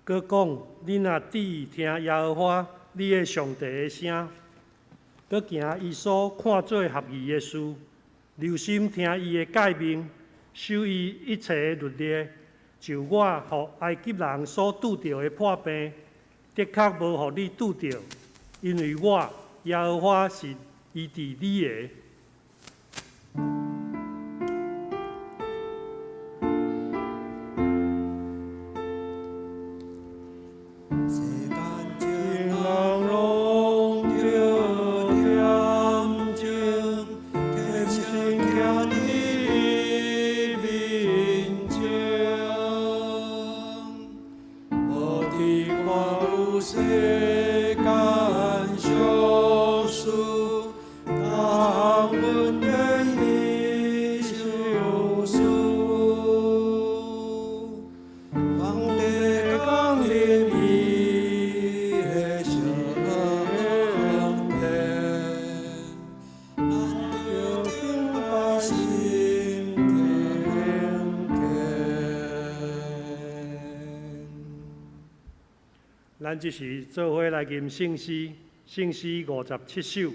佮讲，你若注意听耶和华你的上帝的声，佮行伊所看做合宜的事，留心听伊的诫命，守伊一切的律例，就我互埃及人所拄着的破病，的确无互你拄着，因为我耶和华是医治你的。咱即时做伙来吟圣诗，圣诗57首，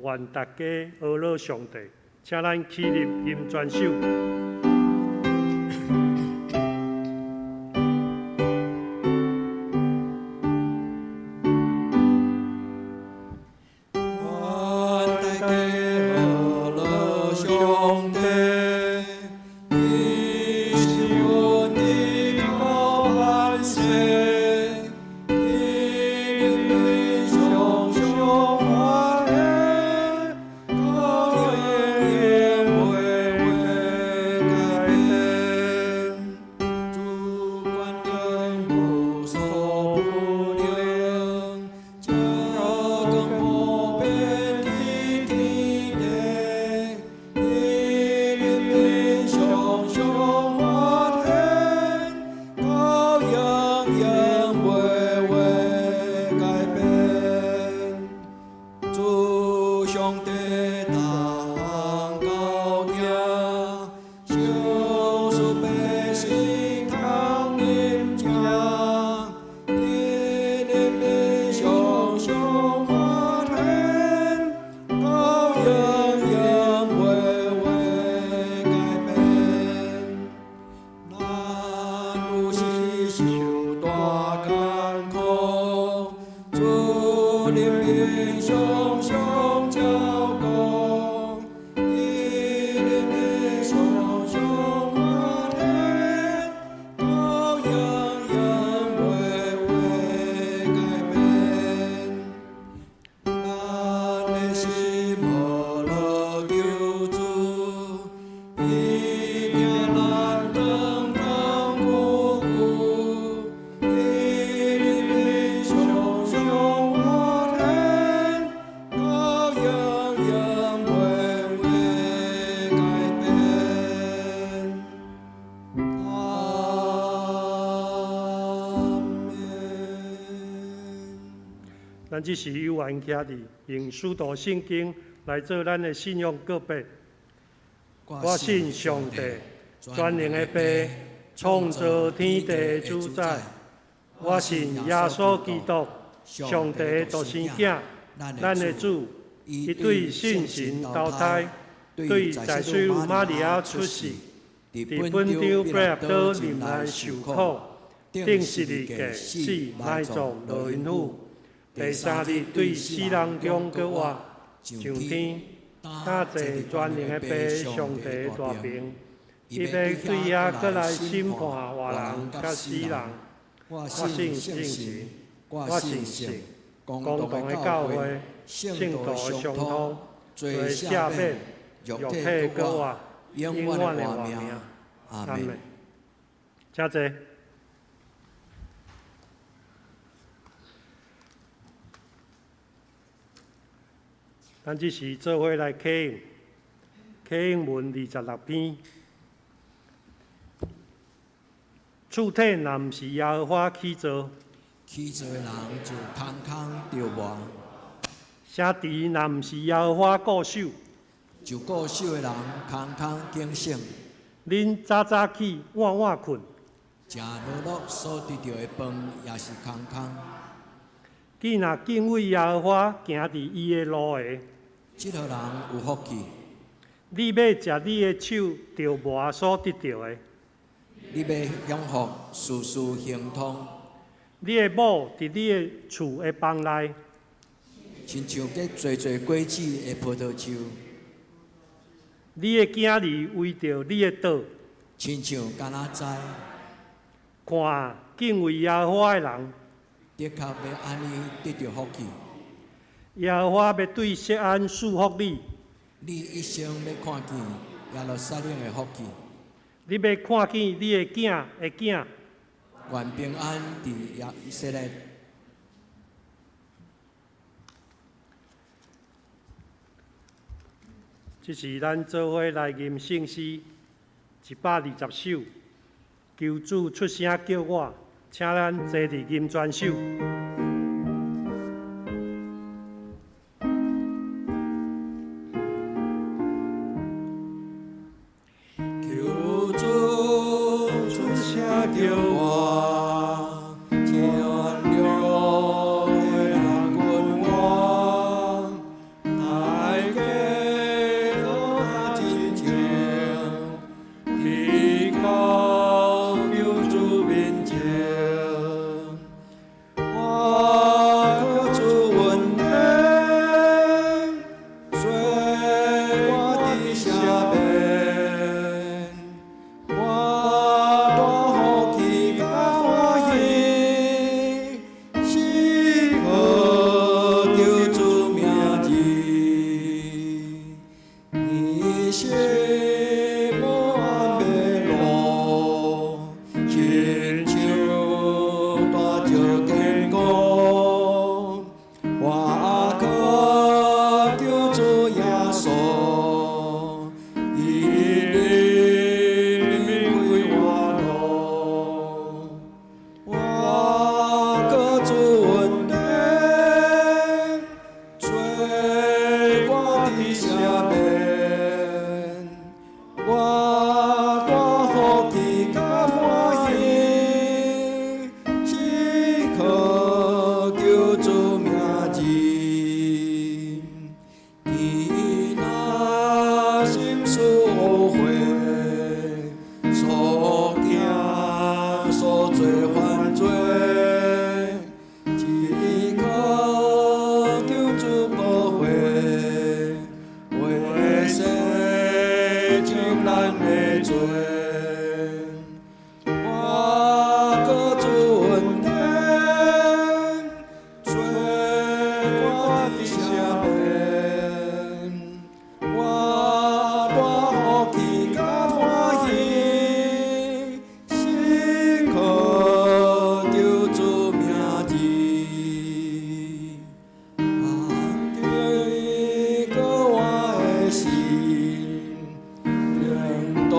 愿大家阿乐上帝，请咱起立吟全首。咱只是有缘徛伫用使徒圣经来做咱的信仰告白。我信上帝，全能的爸，创造天地的主宰。我信耶稣基督，上帝的独生囝，咱的主。伊对圣神投胎，对在水女玛利亚出世，伫本场伯纳岛林内受苦，顶12日死埋葬落阴府，第3日对死人中搁活，上天。他坐全能的爸，上帝的大名，伊要对遐搁来审判活人甲死人。我信圣神，我信神，公同的教会，圣徒的相通，罪赦免，肉体搁活，永远的活命。阿门。请坐。咱只是做伙来启应，启应文26篇。躯体若毋是耶和华起造，起造的人就空空着磨；城池若毋是耶和华固守，就固守的人空空警醒。恁早早起，晚晚困，食落落所得到的饭也是空空。既若敬畏耶和华，行伫伊的路下，这号人有福气。你要食你的手着磨所得到的，你要享福，事事行通。你的某伫你的厝的房内，亲像结做做果子的葡萄树。你的囝儿为着你的岛，亲像橄榄栽。看敬畏耶和华的人，的确要安尼得到福气。耶和华要对锡安赐福你，你一生要看见耶路撒冷的福气。你要看见你的囝的囝，愿平安伫耶以色列。这是咱做伙来吟圣诗120首，求主出声叫我，请咱坐伫吟全首。求主出声叫我，全了的人君王，大家都他真情，提高救主面前。我求主稳定，随我的下边。我大福气甲欢喜，是靠救主名字。你是无安的路，亲像大石坚固。我靠救主耶稣，伊领开我路。我靠主稳定，做我的下面。我大福气甲欢喜，是靠救主名字。伊若心思误会，所行所做犯罪，只靠救主保护，为洗净咱的罪。我靠主稳定，做我的下面。我大福气甲欢喜，是靠救主名字。你个我的心，令都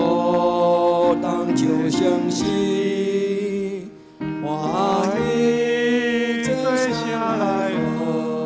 当作相思，欢喜做声来学。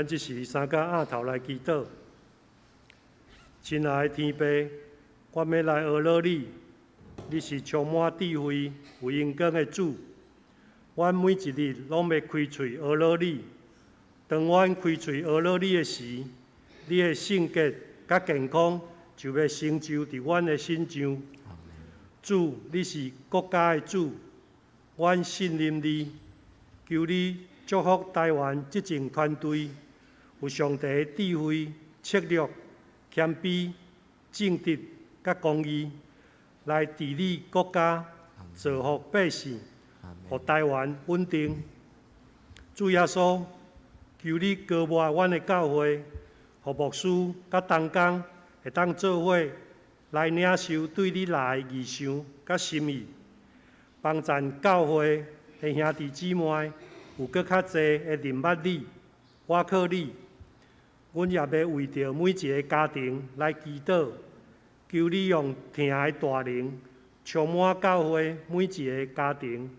咱即时三甲额头来祈祷。亲爱的天父，我要来学乐你，你是充满智慧、有荣光的主。阮每一日拢要开喙学乐你。当阮开喙学乐你的时，你的性格甲健康就要成就伫阮的身上。主，你是国家的主，阮信任你，求你祝福台湾执政团队有上帝的智慧、策略、谦卑、正直甲公义，来治理国家，造福百姓，互台湾稳定。主耶稣，求你高抹阮的教会，互牧师甲同工会当做伙来领受对你来的意向甲心意，帮咱教会的兄弟姊妹有搁较济的认捌你、倚靠你。阮也要为着每一个家庭来祈祷，求你用疼的大能充满教会每一个家庭，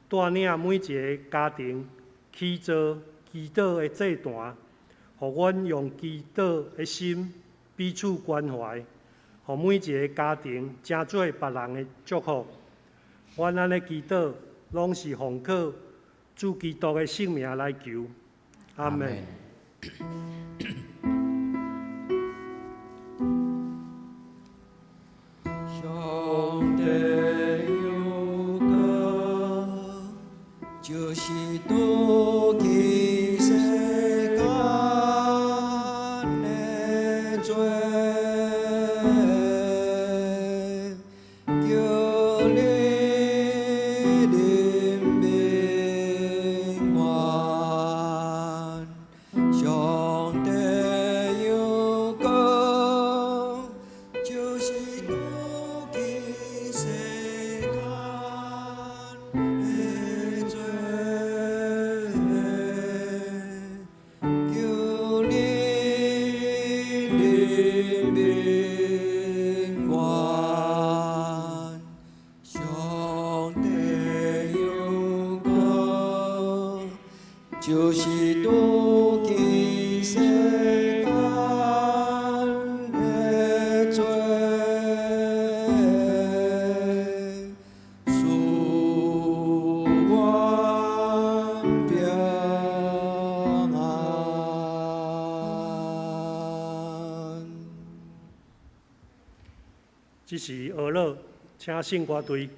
带领每一个家庭去做祈祷的祭坛，互阮用祈祷的心彼此关怀，互每一个家庭成做别人的祝福。阮安尼祈祷，拢是奉靠主基督的圣名来求，阿门。上帝有个就是妒忌世间的罪，叫你人民愿。上帝有个就是妒忌世间的罪，叫你人民愿。上帝有个就是妒忌世间的罪，使阮平安。即是学乐，请圣歌队。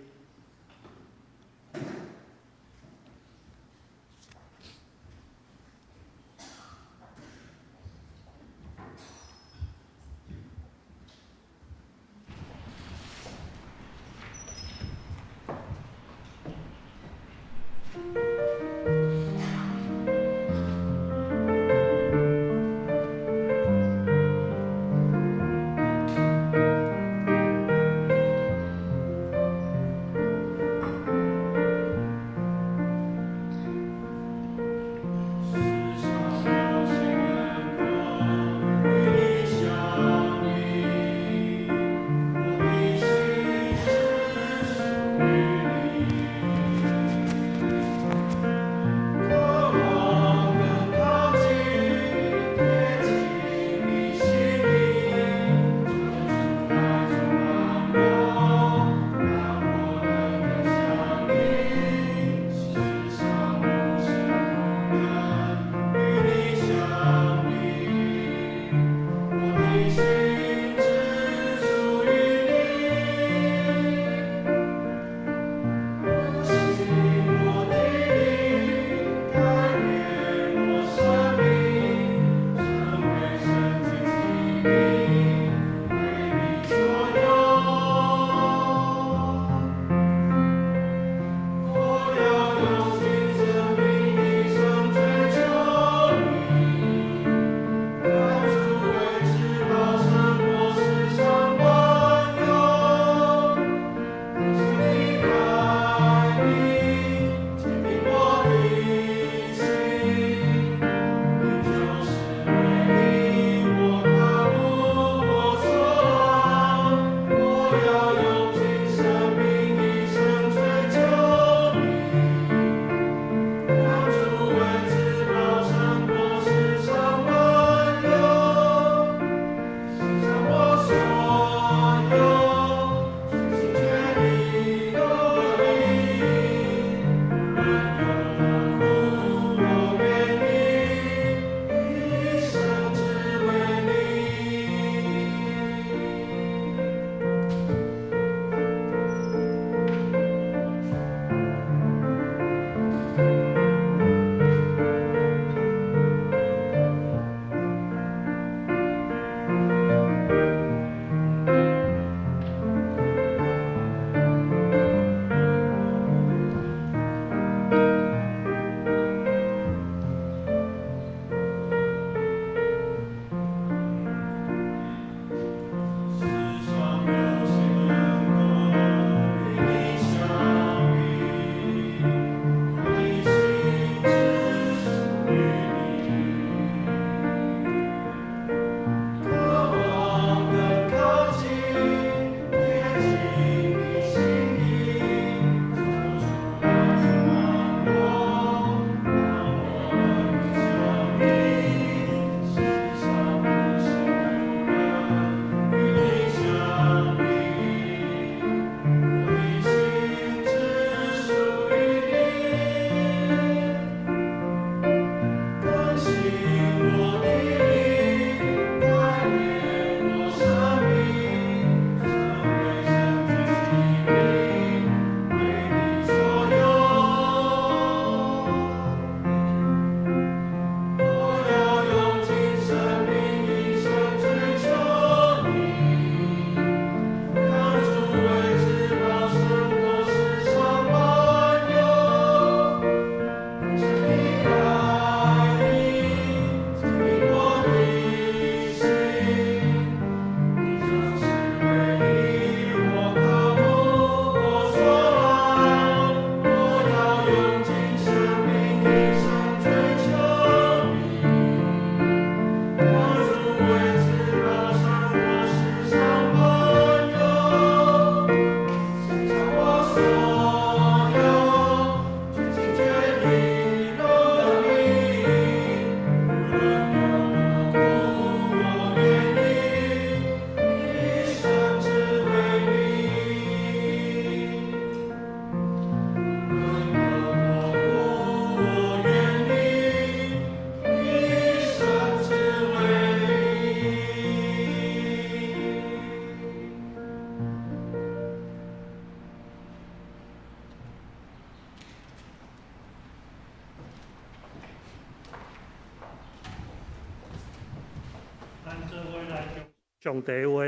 上帝的话，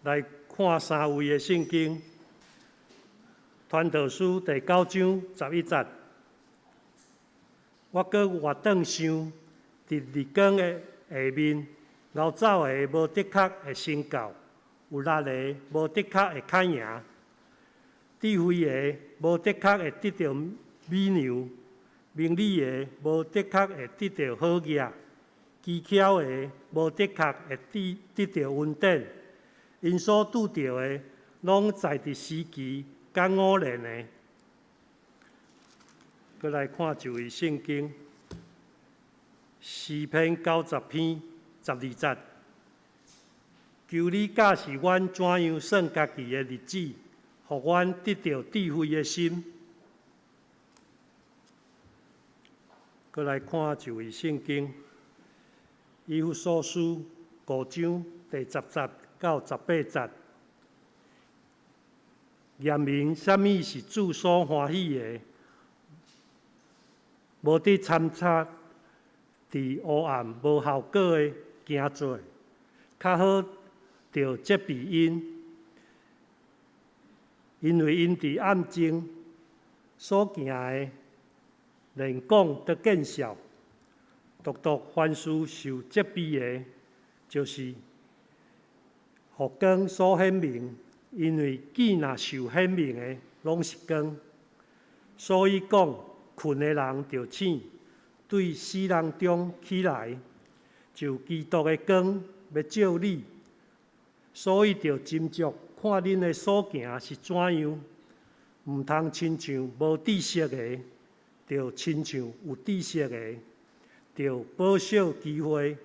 来看三位的圣经。传道书第9章11节，我搁活转想，伫日光的下面，熬走的无的确会成教，有力的无的确会较赢，智慧的无的确会得到美娘，明理的无的确会得到好业，技巧的无的确会得到稳定，因所拄着的，拢在伫时期甲偶然的。再来看一位圣经，诗篇90篇12节，求你教示阮怎样算家己的日子，互阮得到智慧的心。再来看一位圣经，以弗所书5章第10节到18节，验明什么是主所欢喜的，无伫参差伫黑暗无效果的行做，较好着责备因，因为因伫暗中所行的，连讲得见效。独凡事受责备的，就是互光所显明，因为见若受显明的，拢是光。所以讲，困的人着醒，对死人中起来，就基督的光要照你。所以着斟酌看恁的所行是怎样，毋通亲像无知识的，着亲像有知识的。着保守机会，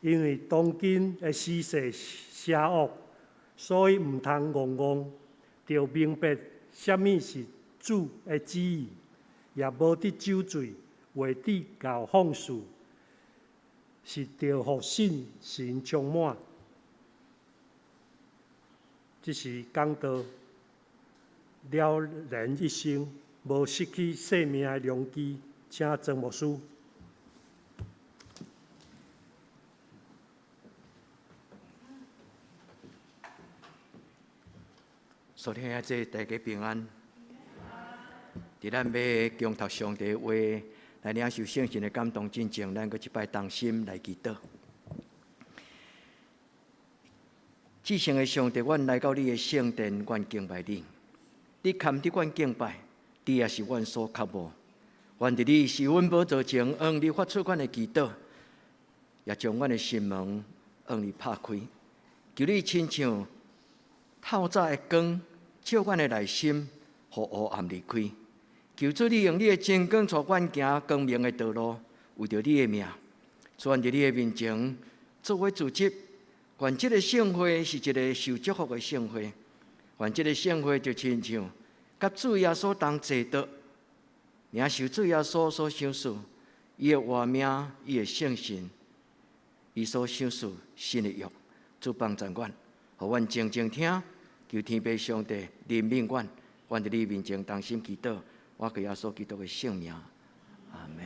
因为当今的时势邪恶，所以毋通戆戆，着明白什么是主的旨意，也无伫酒醉、话底搞放肆，是着互信心充满。这是讲到了人一生无失去生命的良机，请曾牧师。所听啊，这大家平安。伫咱要恭读上帝话，来领受圣神的感动进前，咱搁一摆同心来祈祷。至圣的上帝，阮来到你的圣殿，阮敬拜你。你堪伫阮敬拜，你也是阮所渴慕。愿伫你是阮宝座前，向你发出阮的祈祷，也将阮的心门向你拍开，求你亲像透早的光。照阮的内心，互黑暗离开。求主你用你的真光，带阮行光明的道路，为着你的名，使阮伫你的面前作为主席。愿这个圣会是一个受祝福的圣会，愿这个圣会就亲像甲主耶稣同坐道，领受主耶稣所享受，伊的活命，伊的圣神，伊所享受新的约，主帮助阮，互阮静静听。求天父上帝怜悯阮，阮伫你面前同心祈祷，我给耶稣基督的圣名，阿门。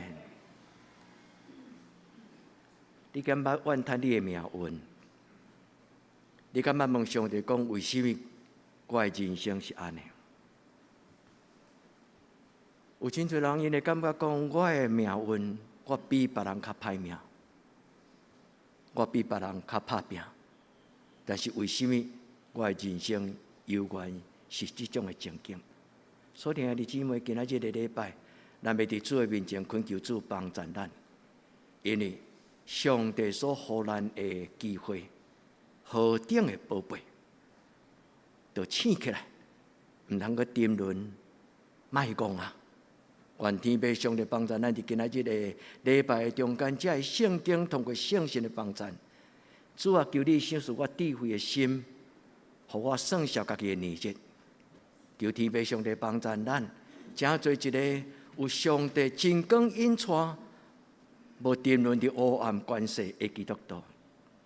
你敢捌怨叹你的命运？你敢捌问上帝讲，为什么我的人生是安尼？有真侪人因会感觉讲，我的命运，我比别人较歹命，我比别人较拍拼，但是为什么？我的人生犹原是这种的情景。所以，弟姊妹，今仔日的礼拜，咱要伫主的面前恳求主帮助咱，因为上帝所予咱的机会，何等的宝贝，就醒起来，毋通去沉沦，卖讲啊！愿天父上帝帮助咱伫今仔日的礼拜中间，才会圣经通过圣神的帮助，主啊，求你享受我智慧的心。互我算小家己的年日，求天父上帝帮助咱，正做一个有上帝真光引带，无沉沦伫黑暗关系的基督徒。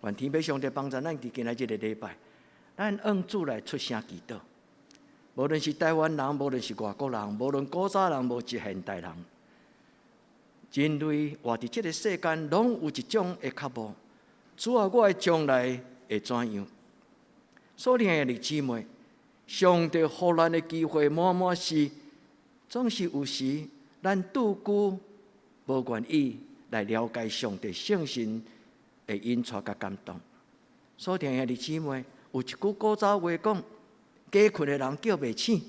愿天父上帝帮助咱伫今仔日的礼拜，咱按主来出声祈祷。无论是台湾人，无论是外国人，无论古早人，无是现代人，人类活伫这个世间，拢有一种的渴望，主啊，我的将来会怎样？所听的姊妹，上帝予咱的机会满满是，总是有时咱拄久无愿意来了解上帝圣神的引带甲感动。所听的姊妹，有一句古早话讲：家困的人叫袂醒。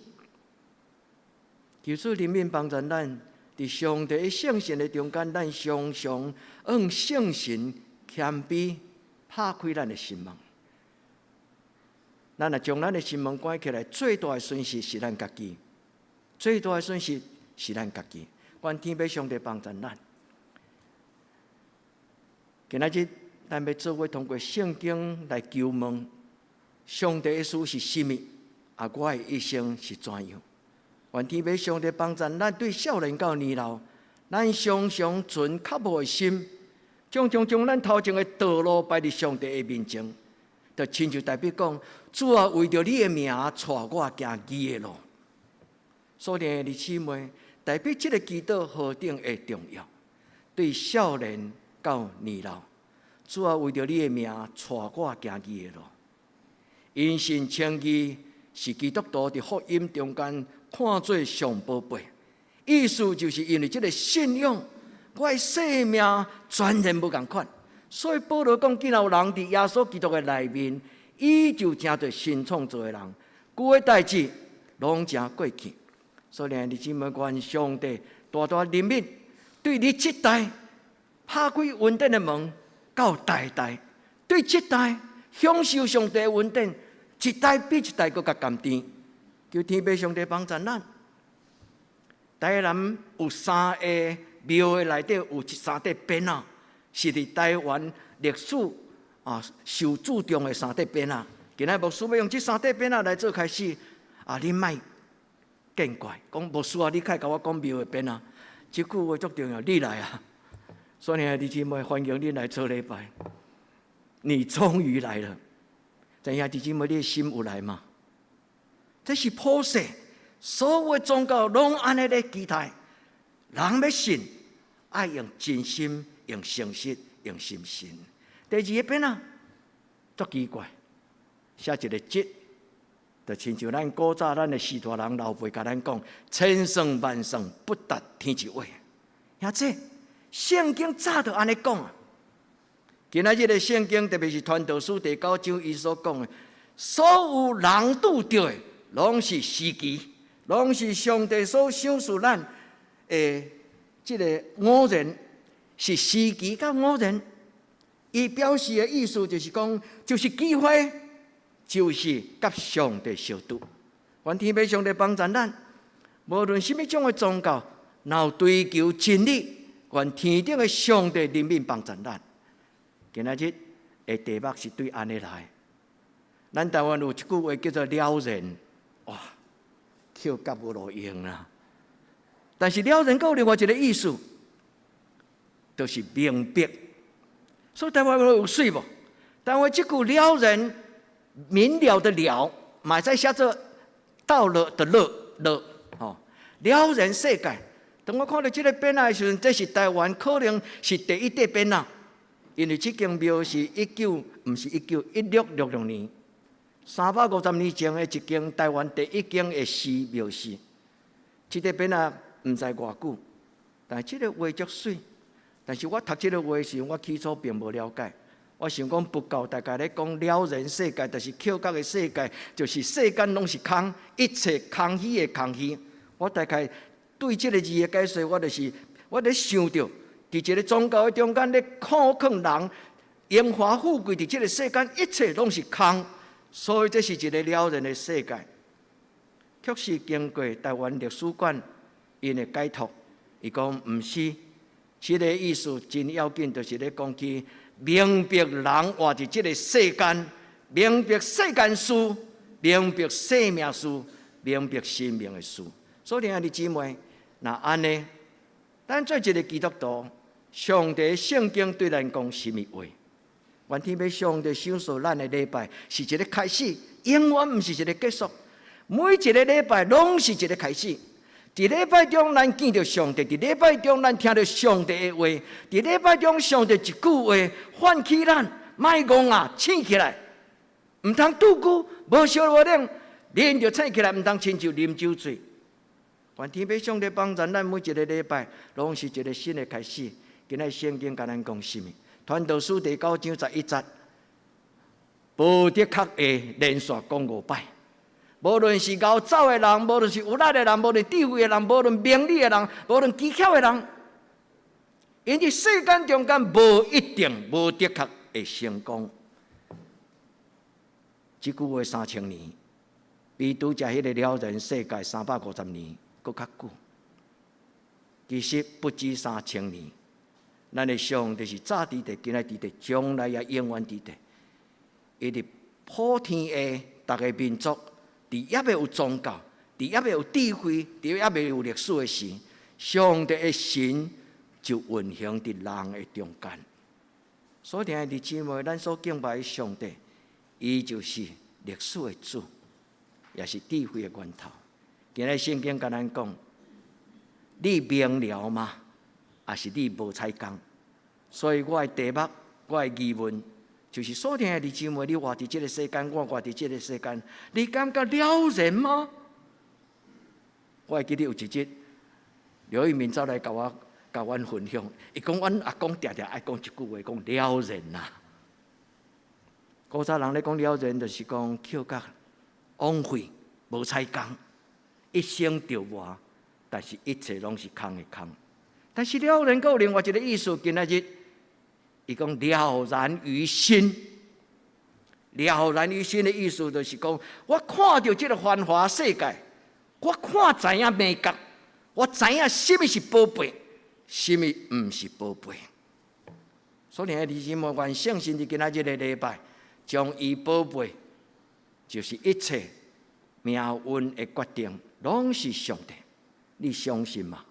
求主怜悯帮助咱，伫上帝的圣神的中间，咱常常用圣神谦卑拍开咱的心门。咱若将咱的心门关起来，最大的损失是咱家己，最大的损失是咱家己。愿天父上帝帮助咱。今仔日咱要做伙通过圣经来求问上帝的事是甚物，啊，我的一生是怎样？愿天父上帝帮助咱对少年到年老，咱常常存较无的心，常常将咱头前的道路摆伫上帝的面前。就亲像代表讲，主啊，为着你的名，带我行义的路。所以的姊妹，代表这个祈祷何等的重要？对少年到年老，主啊，为着你的名，带我行义的路。因信称义是基督徒伫福音中间看做上宝贝，意思就是因为这个信仰，我的生命全然不共款。所以保罗讲，既然有人伫耶稣基督的内面，伊就成做新创造的人，旧的代志拢成过去。所以你姊妹，愿上帝大大怜悯，对你这代拍开恩典的门，到代代，对这代享受上帝的恩典，一代比一代更加甘甜。求天父上帝帮助咱。台南有3个庙的内底有3块匾啊。是伫台湾历史受注重的3块匾啊！今仔牧师要用这3块匾啊来做开始你莫见怪，讲牧师你开甲我讲庙的匾啊，这句话足重要，你来啊！所以弟兄姊妹，欢迎你来做礼拜，你终于来了。知影弟兄姊妹，你的心有来吗？这是普世所有的宗教拢安尼咧期待，人要信，爱用真心。用诚实，用心信。第2个匾啊，足奇怪，写一个节，就亲像咱古早咱的士大人老辈甲咱讲，千算万算不达天一位。兄弟，圣经早就安尼讲啊。今仔日的圣经，特别是传道书第9章，伊所讲的，所有人拄着的，拢是时机，拢是上帝所赏赐咱的这个偶然。是时机甲偶然，伊表示的意思就是讲，就是机会，就是甲上帝相拄。愿天父上帝帮助咱，无论什么种的宗教，若有追求真理，愿天顶的上帝怜悯帮助咱。今仔日的题目是对安尼来。咱台湾有一句话叫做了然，哇，扣甲无路用啦。但是了然有另外一个意思。就是明白，所以台湾有水无？台湾这句了然明了的了，嘛在写做到了的了，了然世界。当我看到这个匾啊的时候，这是台湾可能是第一块匾啊，因为这间庙是1666年，350年前的一间台湾第一间的寺庙寺。这个匾啊，唔知偌久，但这个画足水。但是我读这个话时，我起初并无了解。我想讲佛教大概咧讲了然世界，就是扣角的世界，就是世间拢是空，一切空虚的空虚。我大概对这个字的解释，我咧想到，伫一个宗教的中间咧苦劝人，荣华富贵伫这个世间，一切拢是空，所以这是一个了然的世界。确实经过台湾历史馆因的解读，伊讲毋是。这个意思真要紧，就是咧讲起明白人活伫这个世间，明白世间事，明白生命事，明白生命的事。所以，兄弟姊妹，那安尼，咱做一个基督徒，上帝圣经对咱讲什么话？愿天父上帝赏赐咱的礼拜是一个开始，永远毋是一个结束。每一个礼拜拢是一个开始。伫礼拜中，咱见到上帝；伫礼拜中，咱听到上帝的话；伫礼拜中，上帝一句话唤起咱，卖戆啊，醒起来，唔通拄久，无烧无冷，人就醒起来，唔通亲像啉酒醉。愿天父上帝帮助咱每一个礼拜，拢是一个新的开始。今仔圣经甲咱讲什么？传道书第9章11节，无的确会连续讲5摆。无论是熬走的人，无论是有力的人，无论智慧的人，无论名利的人，无论技巧的人，因伫世间中间无一定无的确会成功。这句话3000年，比拄则迄个了人世界350年搁较久。其实不止3000年，咱的上帝是早伫地，今仔伫地，将来也永远伫地。伊伫普天的逐个民族。伫也未有宗教，伫也未有智慧，伫也未有历史的时，上帝的神就运行伫人的中间。所以，弟兄姊妹，咱所敬拜的上帝，伊就是历史的主，也是智慧的源头。今日圣经甲咱讲，你明了吗？还是你无采工？所以我的题目，我的疑问。就是所听的弟兄妹，你活伫这个世间，我活伫这个世间，你感觉了然吗？我会记得有一日，刘一鸣走来甲阮分享，伊讲阮阿公常常爱讲一句话，讲了然呐。古早人咧讲了然，就是讲扣甲枉费，无采工，一生着活，但是一切拢是空的空。但是了然，还有另外一个意思，今仔日。伊讲了然于心，了然于心的意思就是讲，我看到这个繁华世界，我看知影美感，我知影什么是宝贝，什么唔是宝贝。所以，弟兄们，愿相信伫今仔日的礼拜，将伊宝贝，就是一切命运的决定，拢是上帝。你相信吗？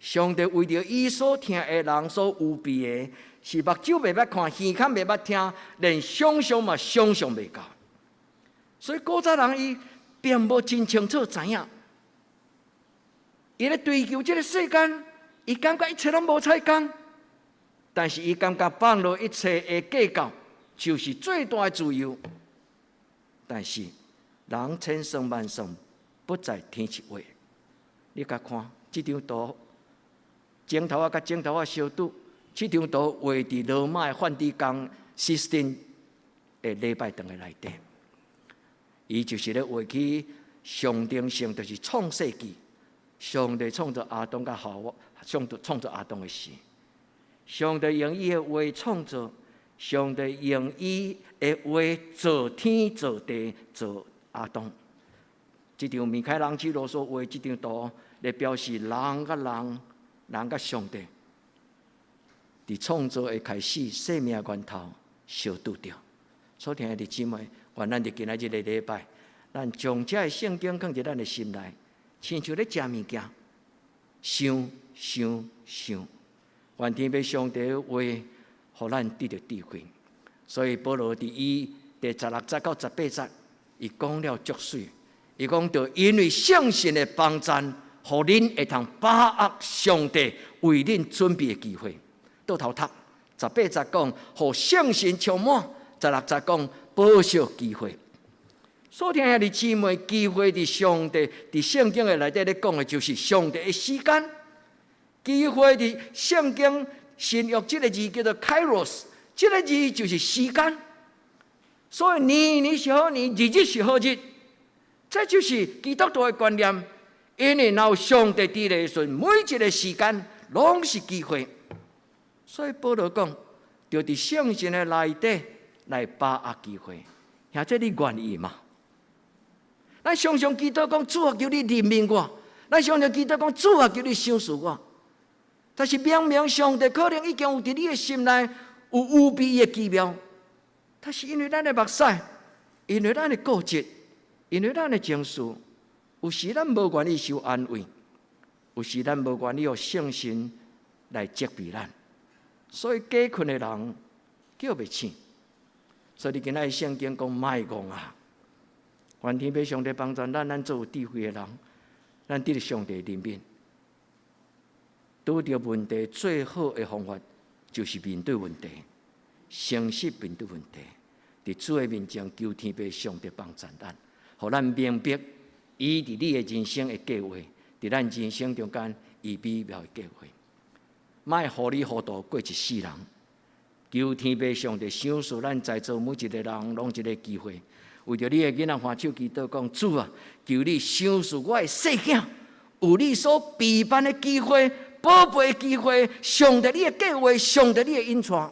上帝为着伊所听的人所预备的，是目睭袂捌看，耳孔袂捌听，连想象嘛想象袂到。所以古早人伊并无真清楚知影，伊咧追求这个世间，伊感觉一切拢无采工，但是伊感觉放落一切的计较，就是最大的自由。但是人千算万算，不在天一位。你甲看这张图。镜头甲镜头相拄，这张图画伫罗马的梵蒂冈16的礼拜堂的内底。伊就是咧画起象征性，就是创世纪，上帝创造亚当甲夏娃，创造亚当的时，上帝用伊的话创造，上帝用伊的话造天造地造亚当。这张米开朗基罗所画这张图，来表示人甲人。人甲上帝伫创造的开始，生命源头相拄着。所听的姊妹，愿咱伫今仔日的礼拜，咱将这圣经放伫咱的心内，亲像咧食物件，想。愿天父上帝的话，互咱得到智慧。所以保罗伫伊第16节到18节，伊讲了足水，伊讲到因为圣神的帮助。互恁会通把握上帝为恁准备的机会。倒头读18节讲，互圣神充满；16节讲保守机会。所听的姊妹，机会伫上帝伫圣经的内底咧讲的，就是上帝的时间。机会伫圣经新约这个字叫做 Kairos， 这个字就是时间。所以年是好年，日是好日，这就是基督徒的观念。因为若有上帝伫咧时，每一个时间拢是机会。所以保罗讲，就伫圣经的内底来把握机会。兄弟，你愿意吗？咱常常祈祷讲，主啊，求你怜悯我；咱常常祈祷讲，主啊，求你赏赐我。但是明明上帝可能已经有伫你的心内有预备的奇妙，但是因为咱的目屎，因为咱的固执，因为咱的情绪。有时咱无愿意受安慰，有时咱无愿意用圣神来责备咱，所以假困的人叫袂醒。所以今仔圣经讲卖戆啊，愿天父上帝帮助咱做有智慧的人，咱得到上帝怜悯。拄到问题最好的方法就是面对问题。生死面对问题，伫主的面前求天父上帝帮助咱，互咱明白伊伫你的人生的计划，伫咱人生中间伊美妙的计划。莫糊里糊涂过一世人，求天父上帝赏赐咱在座每一个人拢一个机会，为着你的囡仔欢手祈祷讲：主啊，求你赏赐我的细囝有你所备办的机会、宝贝的机会，上帝你的计划，上帝你的引带。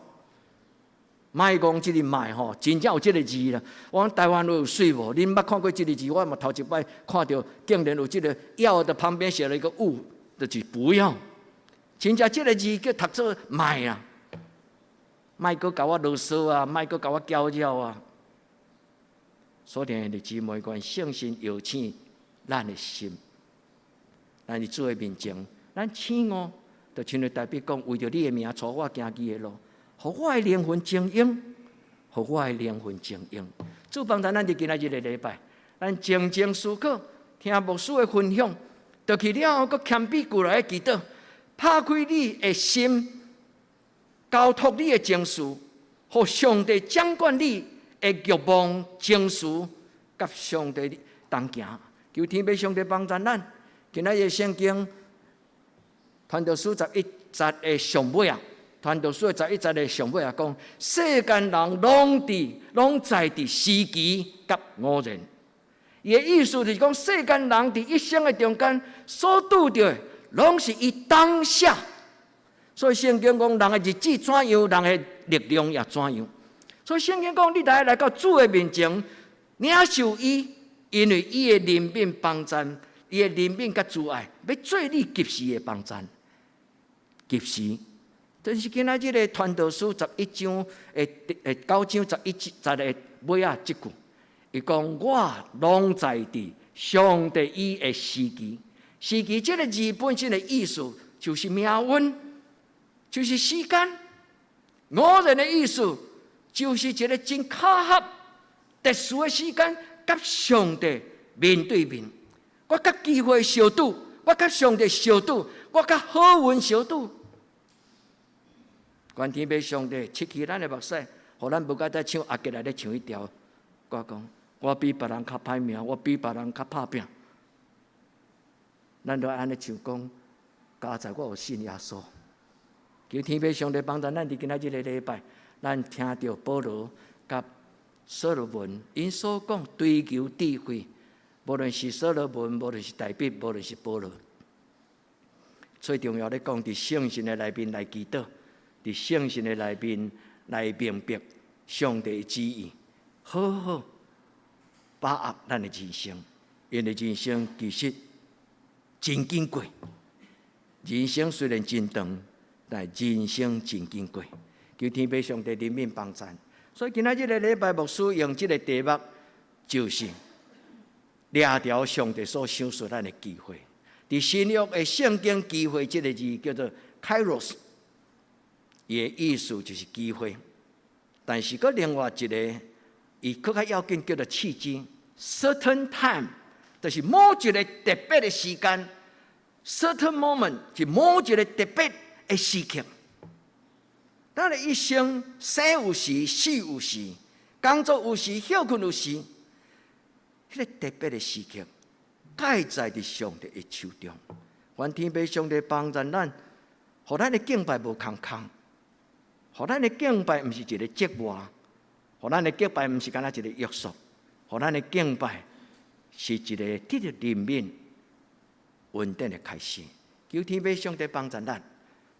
莫讲即个莫吼，真正有即个字啦。我讲台湾有水无？恁捌看过即个字？我嘛头一摆看到，竟然有即个“要”的旁边写了一个“勿”，就是不要。真正即个字叫读做莫啊，莫阁甲我啰嗦啊，莫阁甲我搅扰啊。所以的姊妹关圣心摇醒咱的心，咱伫主的面前，咱醒悟，就亲像代表讲，为着你的名，带我行义的路。互我的灵魂精英，互我的灵魂精英。主帮咱伫今仔日的礼拜，咱静静思考，听牧师的分享，倒去了后，阁谦卑过来祈祷，拍开你的心，交托你的情绪，互上帝掌管你的欲望情绪，甲上帝同行。求天父上帝帮助咱。今仔日圣经，传道书11节的上尾啊。传道书11节的上尾啊，讲世间人拢在伫时机甲偶然。伊的意思就是讲，世间人伫一生的中间所拄到的，拢是伊当下。所以圣经讲，人的日子怎样，人的力量也怎样。所以圣经讲，你来到主的面前，领受伊，因为伊的怜悯帮助，伊的怜悯甲慈爱，要做你及时的帮助，及时。就是今仔日的传道书11章9章11节的尾啊，即句，伊讲我拢在伫上帝伊的时机。时机这个字本身的意思就是命运，就是时间。偶然的意思就是一个真巧合、特殊的时间，甲上帝面对面。我甲机会相拄，我甲上帝相拄，我甲好运相拄。愿天父上帝切去咱的目屎，互咱无该再唱阿吉来咧唱一条歌，讲我比别人较歹命，我比别人较拍拼。咱都安尼唱讲，加在我有信耶稣。求天父上帝帮助咱伫今仔日的礼拜，咱听到保罗甲所罗门因所讲追求智慧，无论是所罗门，无论是大卫，无论是保罗，最重要咧讲伫圣经的内面来祈祷。伫圣经的内面来明白上帝的旨意，好好把握咱的人生。因为人生其实真紧过，人生虽然真长，但人生真紧过。求天父上帝怜悯帮助。所以今仔日的礼拜牧师用这个题目，就是掠条上帝所赏赐咱的机会。伫新约的圣经机会这个字叫做 Kairos。伊的意思就是机会，但是佮另外一个，伊佮较要紧叫做契机 ，certain time， 就是某一个特别的时间 ，certain moment 是某一个特别的时刻。咱的一生生有时，死有时，工作有时，休困有时，迄个特别的时刻，盖在伫上帝的手中。愿天父上帝帮助咱，互咱的敬拜无空空。互咱的敬拜毋是一个责骂，互咱的敬拜毋是干那一个约束，互咱的敬拜是一个得着怜悯、稳定的开始。求天父上帝帮助咱。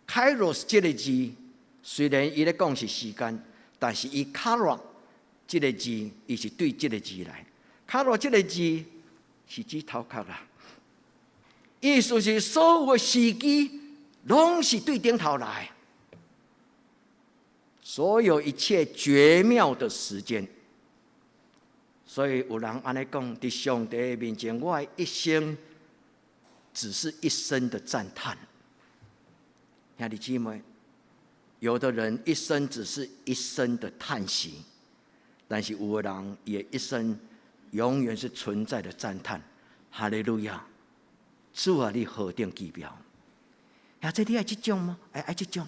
Kairos 这个字，虽然伊咧讲是时间，但是伊 Kara 这个字，伊是对这个字来。Kara 这个字是指头壳啦，意思是所有的时机拢是对顶头来。所有一切绝妙的时间，所以有人安尼讲：伫上帝面前，我的一生只是一生的赞叹。兄弟姊妹，有的人一生只是一生的叹息，但是有的人也一生永远是存在的赞叹。哈利路亚！主啊，你何等奇妙！呀，这你爱这种吗？爱这种？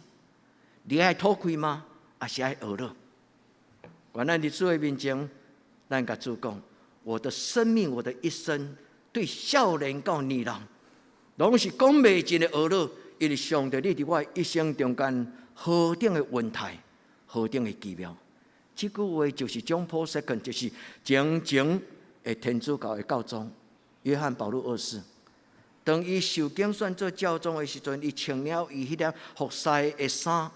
你爱偷窥吗？还是爱学了？原来伫主的面前，咱甲主讲，我的生命，我的一生，对少年到年人，拢是讲袂尽的恶乐，因为上帝你伫我一生中间何等的恩待，何等的奇妙。这句话就是John Paul II，就是真正的天主教的教宗约翰保禄二世。当伊受拣选做教宗的时阵，伊穿了伊迄粒服侍的衫，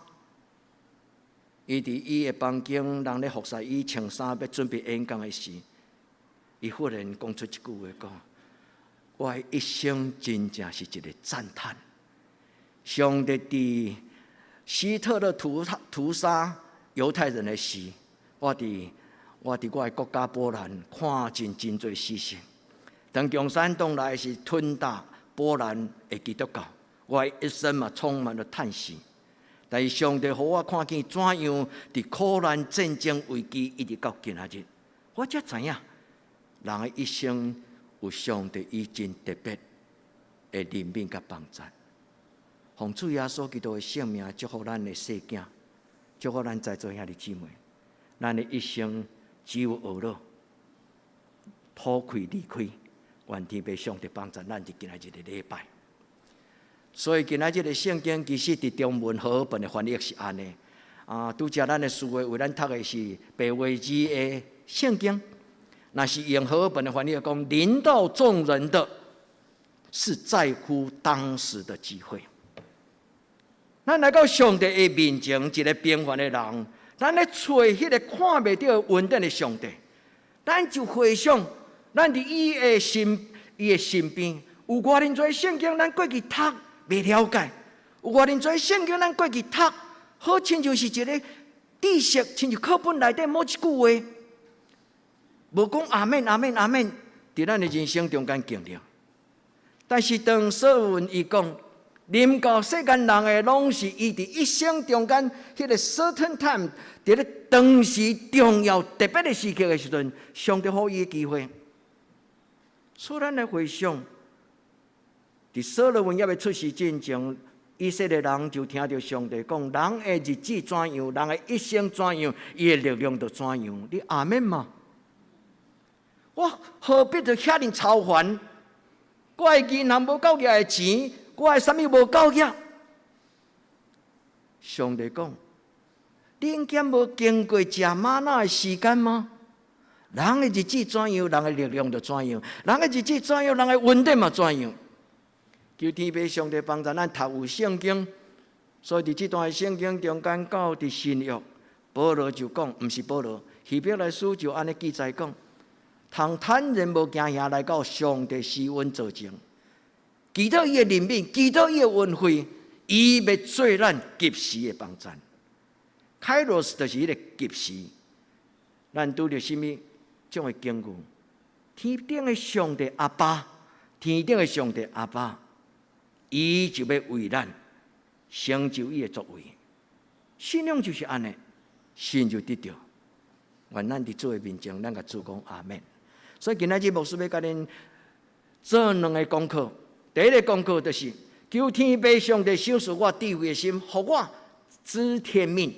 伊伫伊的房间，人咧服侍伊穿衫要准备演讲的时，伊忽然讲出一句话，讲：我的一生真正是一个赞叹。上帝伫希特勒屠杀犹太人的时，我伫我的国家波兰看见真侪死伤。当共产党来是吞打波兰的基督教，我的一生嘛充满了叹息。但是上帝互我看见怎样伫苦难、战争、危机一直到今仔日，我才知影人的一生有上帝以真特别的怜悯甲帮助。奉主耶稣基督的性命，祝福咱的世囝，祝福咱在座兄弟姊妹，咱的一生只有恶乐，土开离开，愿天父上帝帮助咱伫今仔日的礼拜。所以今仔日的圣经其实伫中文和合本的翻译是安尼。拄则咱的思维为咱读的是白话字的圣经，那是用和合本的翻译讲，临到众人的是在乎当时的机会。咱来到上帝的面前，一个平凡的人，咱咧找迄个看袂到稳定的上帝，咱就回想咱伫伊的身边，有偌尼侪圣经，咱过去读袂了解；有偌尼侪圣经，咱过去读，好亲像是一个知识，亲像课本内底某一句话，无讲阿免阿免阿免，伫咱的人生中间经历。但是当所罗门伊讲，临到世间人的，拢是伊伫一生中间迄个 certain time， 伫咧当时重要特别的时刻的时阵，上帝予伊的机会。所以咱来回想，伫所罗门还未出世之前，以色列人就听到上帝讲：人的日子怎样，人的一生怎样，伊的力量就怎样。你阿免吗？我何必着遐尼操烦？我的银行无够额的钱。我的啥物无够额？上帝讲：你应该无经过食玛纳的时间吗？人的日子怎样，人的力量就怎样；人的日子怎样，人的稳定嘛怎样。求天父上帝帮助咱读有圣经，所以伫这段圣经中间到伫新约，保罗就讲，毋是保罗，希伯来书就安尼记载讲：通坦然无惊吓来到上帝施恩造成。祈祷伊的怜悯，祈祷伊的恩惠，伊要做咱及时的帮助。Kairos 就是迄个及时。咱拄着什么种的经句？天顶的上帝阿爸，天顶的上帝阿爸，伊就要为咱成就伊的作为。信仰就是安尼，信就得着。愿咱伫主的面前，咱甲主讲阿免。所以今仔日牧师要甲恁做两个功课。第一个功课就是求天父上帝赏赐我智慧的心，互我知天命，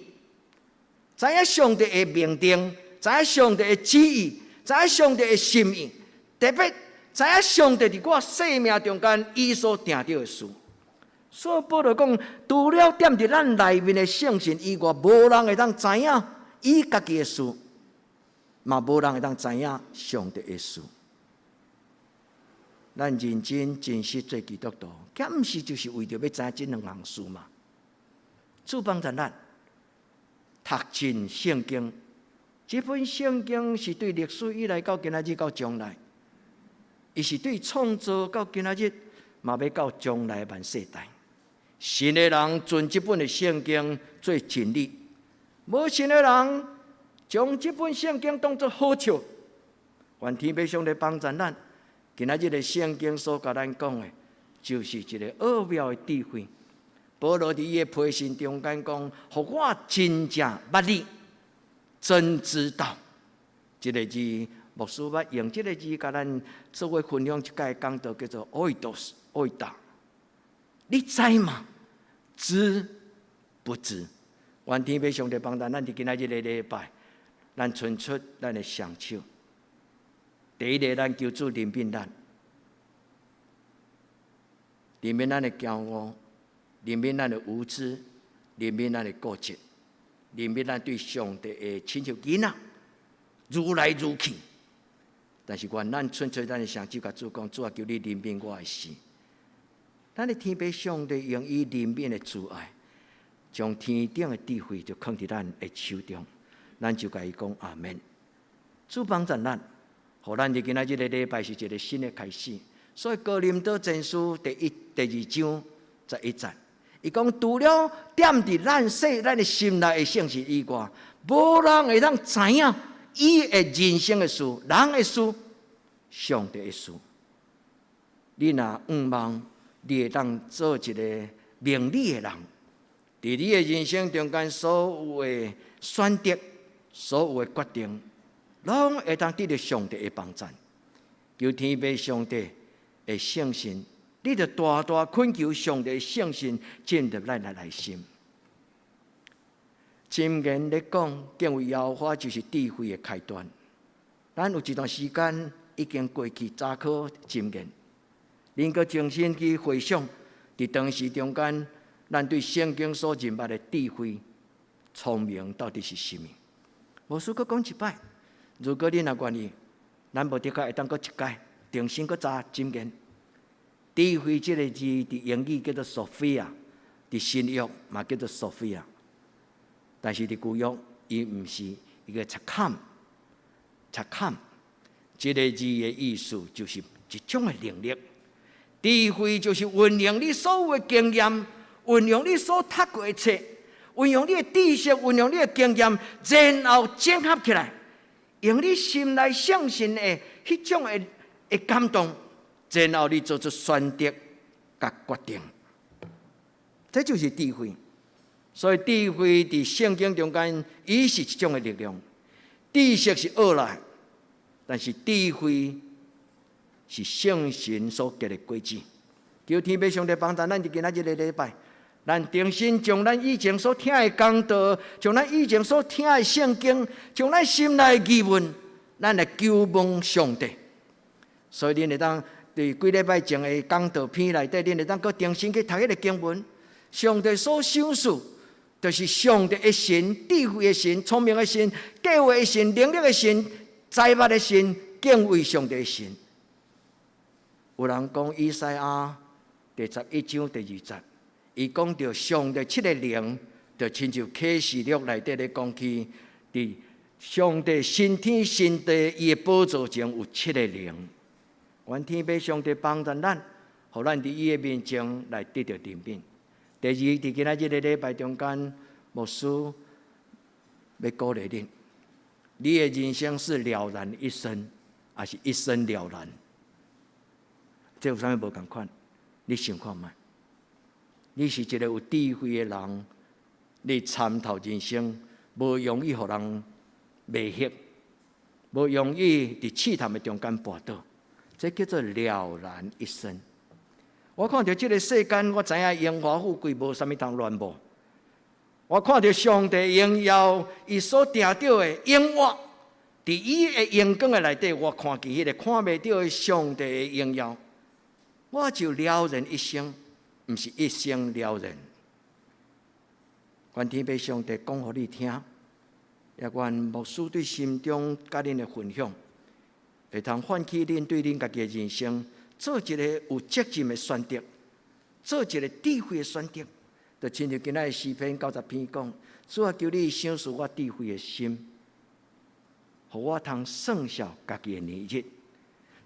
知影上帝的命定，知影上帝的旨意，知影上帝的心意，特别知影上帝伫我生命中间伊所定着的事。所以保罗讲，除了踮伫咱内面的圣神以外，无人会当知影伊家己的事，嘛无人会当知影上帝的事。咱认真真实做基督徒，敢毋是就是为着要知这两项事嘛？主帮助咱读尽圣经，这本圣经是对历史以来到今仔日到将来，伊是对创造到今仔日，嘛要到将来万世代。信的人尊这本的圣经做真理，无信的人将这本圣经当作好笑。愿天父上帝帮助咱。今仔日的圣经所甲咱讲的，就是一个奥妙的智慧。保罗伫伊的批信中间讲，互我真正捌你，真知道。这个字，牧师捌用这个字，甲咱做伙分享一个讲道，叫做 oidos 爱达。你知吗？知不知？愿天父上帝帮助咱伫今仔日的礼拜，咱伸出咱的双手。第一个，咱求主怜悯咱，怜悯咱的骄傲，怜悯咱的无知，怜悯咱的固执，怜悯咱对上帝的亲像囡仔，如来如去。但是愿咱伸出咱的双手，甲主讲：主啊，求你怜悯我的心。咱的天父上帝用伊怜悯的慈爱，将天顶的智慧就放伫咱的手中，咱就甲伊讲阿门。主帮助咱，互咱今仔日的礼拜是一个新的开始。所以哥林多前书第2章11节，伊讲除了踮伫咱的心内的圣事以外，无人会当知影伊的人生的事、人的事、上帝的事。你若望，你会当做一个明理的人，在你的人生中间所有的选择、所有的决定，拢会当得到上帝的帮助。求天父上帝的圣心，你就大大恳求上帝的圣心进入咱的内心。箴言咧讲，敬畏耶和华就是智慧的开端。咱有一段时间已经过去查考箴言。恁阁重新去回想，伫当时中间，咱对圣经所认捌的智慧、聪明到底是甚么？无事阁讲一摆。如果恁若愿意，咱无得个会当阁一解，重新阁查箴言。智慧这个字伫英语叫做 Sophia， 伫新约嘛叫做 Sophia， 但是伫旧约伊毋是一个Chakam，这个字的意思就是一种的能力。智慧就是运用你所有的经验，运用你所读过的册，运用你的知识，运用你的经验，然后整合起来，用你心内相信的迄种的感动，然后你做出选择甲决定，这就是智慧。所以智慧伫圣经中间，伊是一种的力量。知识是学来，但是智慧是圣神所结的果子。求天父上帝帮助咱，伫今仔日的礼拜，咱重新将咱以前所听的讲道，将咱以前所听的圣经，将咱心内的疑问，咱来求问上帝。所以恁会当对几礼拜前的讲道片内底，恁会当搁重新去读迄个经文。上帝所赏赐，就是上帝的神、智慧的神、聪明的神、计划的神、能力的神、财物的神、敬畏上帝的神。有人讲以赛亞第11章第2節，伊講到上帝7個靈，就親像啟示錄內底咧講起，佇上帝新天新地伊的寶座前有7個靈。願天父上帝幫助咱，互咱佇伊的面前來得到憐憫。第二，佇今仔日的禮拜中間，牧師要鼓勵恁，你的人生是了然一生，還是一生了然？這有啥物無共款？你想看覓？你是一個有智慧的人，你參透人生，無容易互人迷惑，無容易佇試探的中間跋倒，這叫做了然一生。我看到這個世間，我知影榮華富貴無啥物通亂無。我看到上帝榮耀，伊所定到的榮華，佇伊的榮光的內底，我看見迄個看袂到的上帝的榮耀。我就了然一生，毋是一生了然。願天父上帝講互你聽，也願牧師對心中甲恁的分享，會通喚起恁對恁家己的人生，做一個有責任的選擇，做一個智慧的選擇。就親像今仔的詩篇90篇講，主啊，求你賞賜我智慧的心，互我通算數家己的年日，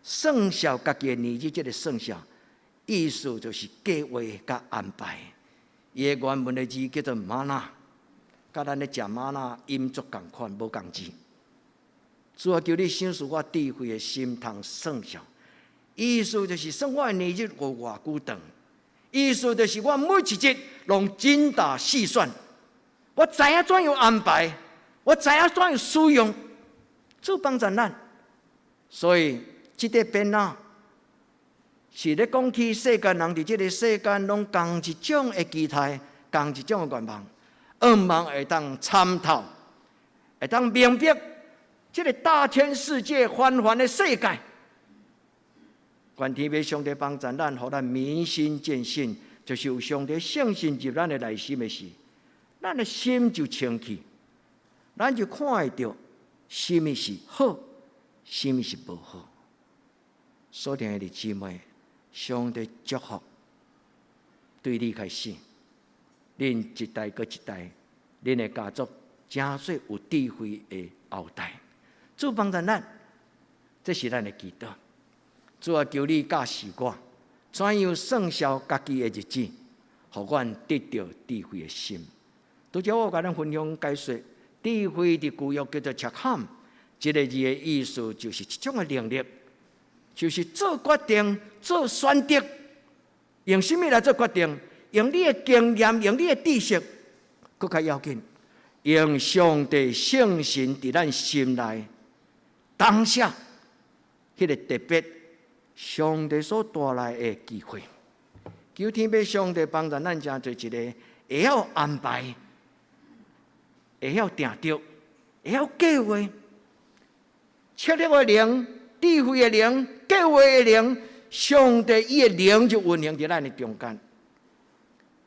算數家己的年日，這個算數。意思就是計劃甲安排。伊的原文的字叫做瑪納，甲咱咧食瑪納音足共款，無共字。主啊，求你賞賜我智慧的心，通算數。意思就是算我的年日有偌久長，意思就是我每一日攏精打細算。我知影怎樣安排，我知影怎樣使用，主幫助咱。所以這個變哪？是咧講起世間人伫這個世間，攏共一種的期待，共一種的願望，願望會當參透，會當明白，这个大千世界繁华的世界，愿天父上帝帮助咱，互咱明心见性，就是有上帝圣心入咱的内心的时，咱的心就清气，咱就看会到什么是好，什么是不好。所定的姊妹，上帝祝福对你开始，恁一代搁一代，恁的家族真侪有智慧的后代。主帮助咱，这是咱的祈祷。主啊，求你教示我，怎样算消家己的日子，互阮得到智慧的心。拄则我甲咱分享解说，智慧的句约叫做切坎，这个字的意思就是一种的能力，就是做决定、做选择，用什么来做决定？用你的经验，用你的知识，更较要紧，用上帝圣神伫咱心内当下，迄个特别上帝所带来的机会。求天父上帝帮助咱真做一个会晓安排、会晓定着、会晓计划、策略的灵、智慧的灵、计划的灵，上帝伊的灵就运行伫咱的中间。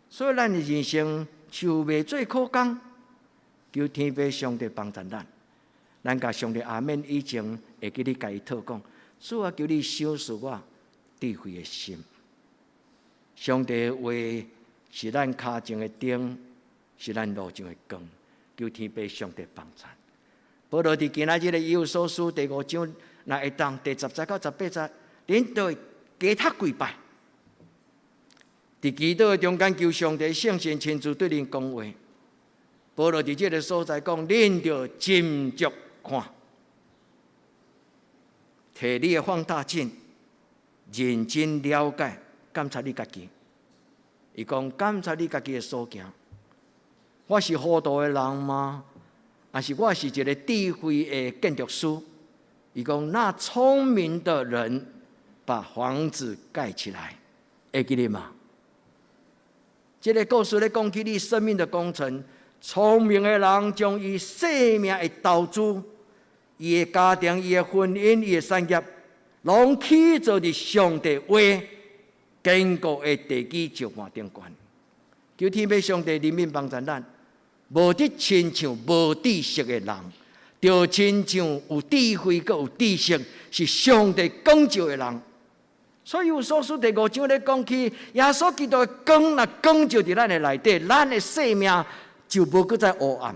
所以咱的人生就袂做苦工。求天父上帝帮助咱。咱甲上帝阿免以前会记你家己讨讲，主啊，求你赏赐我智慧的心。上帝的话是咱脚前的灯，是咱路上的光。求天父上帝帮助。保罗伫今仔日的以弗所书第5章，若会当第10节到18节，恁都会加读几摆。伫祈祷的中间，求上帝圣神亲自对恁讲话。保罗伫这个所在讲，恁着斟酌看，摕你的放大镜，认真了解、检查你家己。伊讲检查你家己的所行，我是糊涂的人吗？还是我是一个智慧的建筑师？伊讲那聪明的人把房子盖起来，会记得吗？这个故事咧讲起你生命的工程。聪明的人将伊生命的投资、伊的家庭、伊的婚姻、伊的产业，拢起做伫上帝话坚固的地基石盘顶悬。求天父上帝怜悯帮助咱，无得亲像无知识的人，就亲像有智慧佮有知识，是上帝光照的人。所以有所书第5章咧讲起，耶稣基督的光若光照伫咱的内底，咱的生命就无搁再黑暗。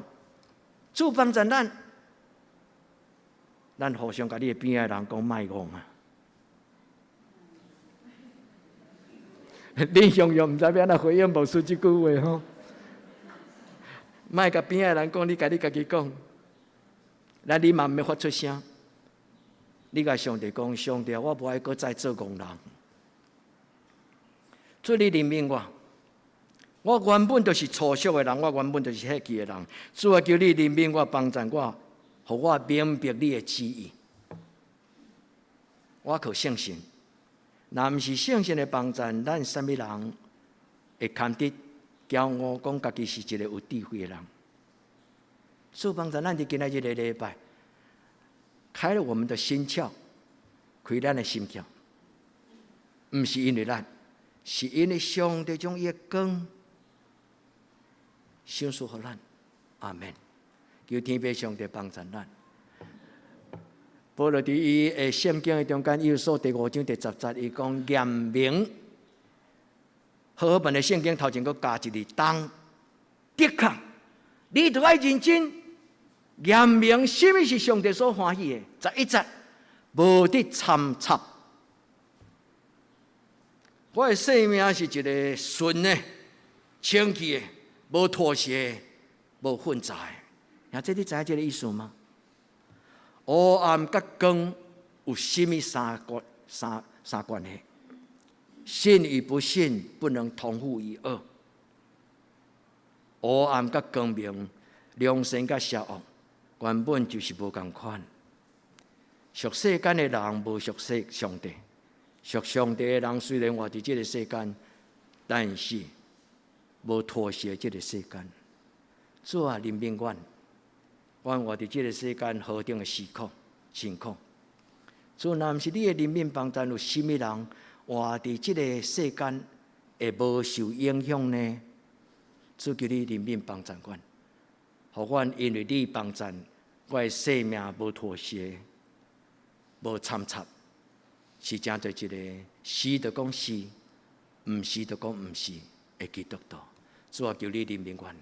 主帮助咱，咱互相甲你的边仔人讲卖戆啊！你常常毋知要安怎回应牧师即句话吼？卖甲边仔人讲，你甲你家己讲，咱你嘛毋要发出声。你甲上帝讲，上帝，我无爱搁再做戆人。主你怜悯我。我原本就是粗俗的人，我原本就是血气的人。主啊，求你怜悯我，帮助我，互我明白你的旨意。我靠圣神，若毋是圣神的帮助，咱什么人会堪得骄傲讲家己是一个有智慧的人？主帮助咱伫今仔日的礼拜，开了我们的心窍，开咱的心窍，毋是因为咱，是因为上帝将伊的光赏赐予咱，阿门。求天父上帝帮助咱。保罗伫伊的圣经的中间，以弗所第5章第10节，伊讲严明。和合本的圣经头前佫加一字当，的确，你着爱认真严明，什么是上帝所欢喜的？11节，无得参插。我的生命是一个顺的、清气的。无妥协，无混杂，呀，这你知影这个意思吗？黑暗甲光有什么三关系？信与不信不能同负一二。黑暗甲光明，良善甲邪恶，原本就是无共款。属世间的人无属上帝，属上帝的人虽然活伫这个世间，但是无妥协这个世间。主啊，怜悯阮，阮活伫即个世间何等的辛苦。主，若毋是你的怜悯帮助，有甚物人活伫即个世间会无受影响呢？主，求你怜悯帮助阮，互阮因为你帮助，我的生命无妥协，无参差，是正做一个是就讲是，毋是就讲毋是的基督徒。主啊，求你怜悯阮，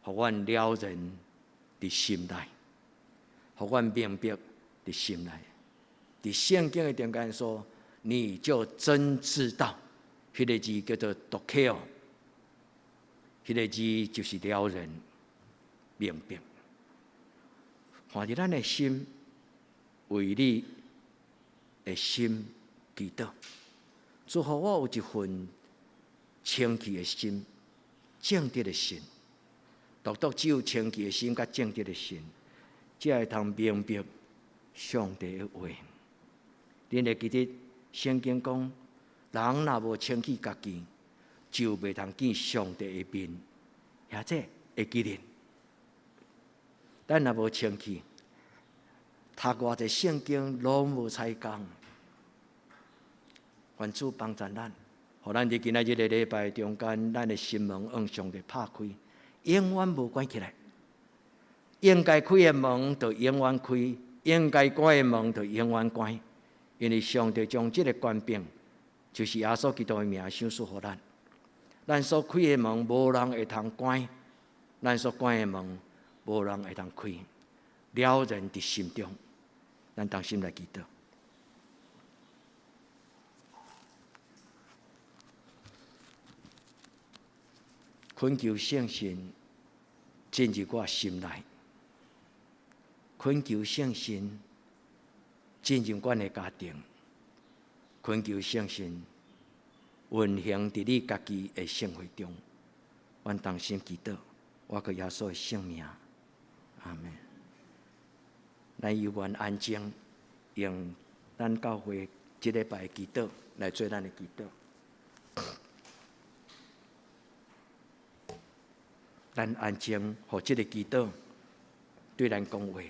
互阮了然伫心内，互阮明白伫心内。伫圣经的顶间说，你就真知道，迄个字叫做 “dokeo”， 迄个字就是了然明白。看伫咱的心，为你的心祈祷，祝福我有一份清气的心、正直的心。独只有清气的心甲正直的心，才会通明白上帝的话。恁会记得圣经讲，人若无清气家己，就袂通见上帝的面。或者会记得，咱若无清气，读偌济圣经拢无采工。愿主帮助咱，互咱伫今仔日的礼拜中间，咱的心门向上帝拍开，永远无关起来。应该开的门就永远开，应该关的门就永远关。因为上帝将这个权柄，就是耶稣基督的名赏赐予咱。咱所开的门，无人会通关；咱所关的门，无人会通开。了然伫心中，咱同心来祈祷。恳求圣神进入我心内，恳求圣神进入阮的家庭，恳求圣神运行伫你家己的生活中。阮同心祈祷，我靠耶稣的圣名，阿门。咱犹原安静，用咱教会这礼拜的祈祷来做咱的祈祷。咱安静，互这个祈祷对咱讲话。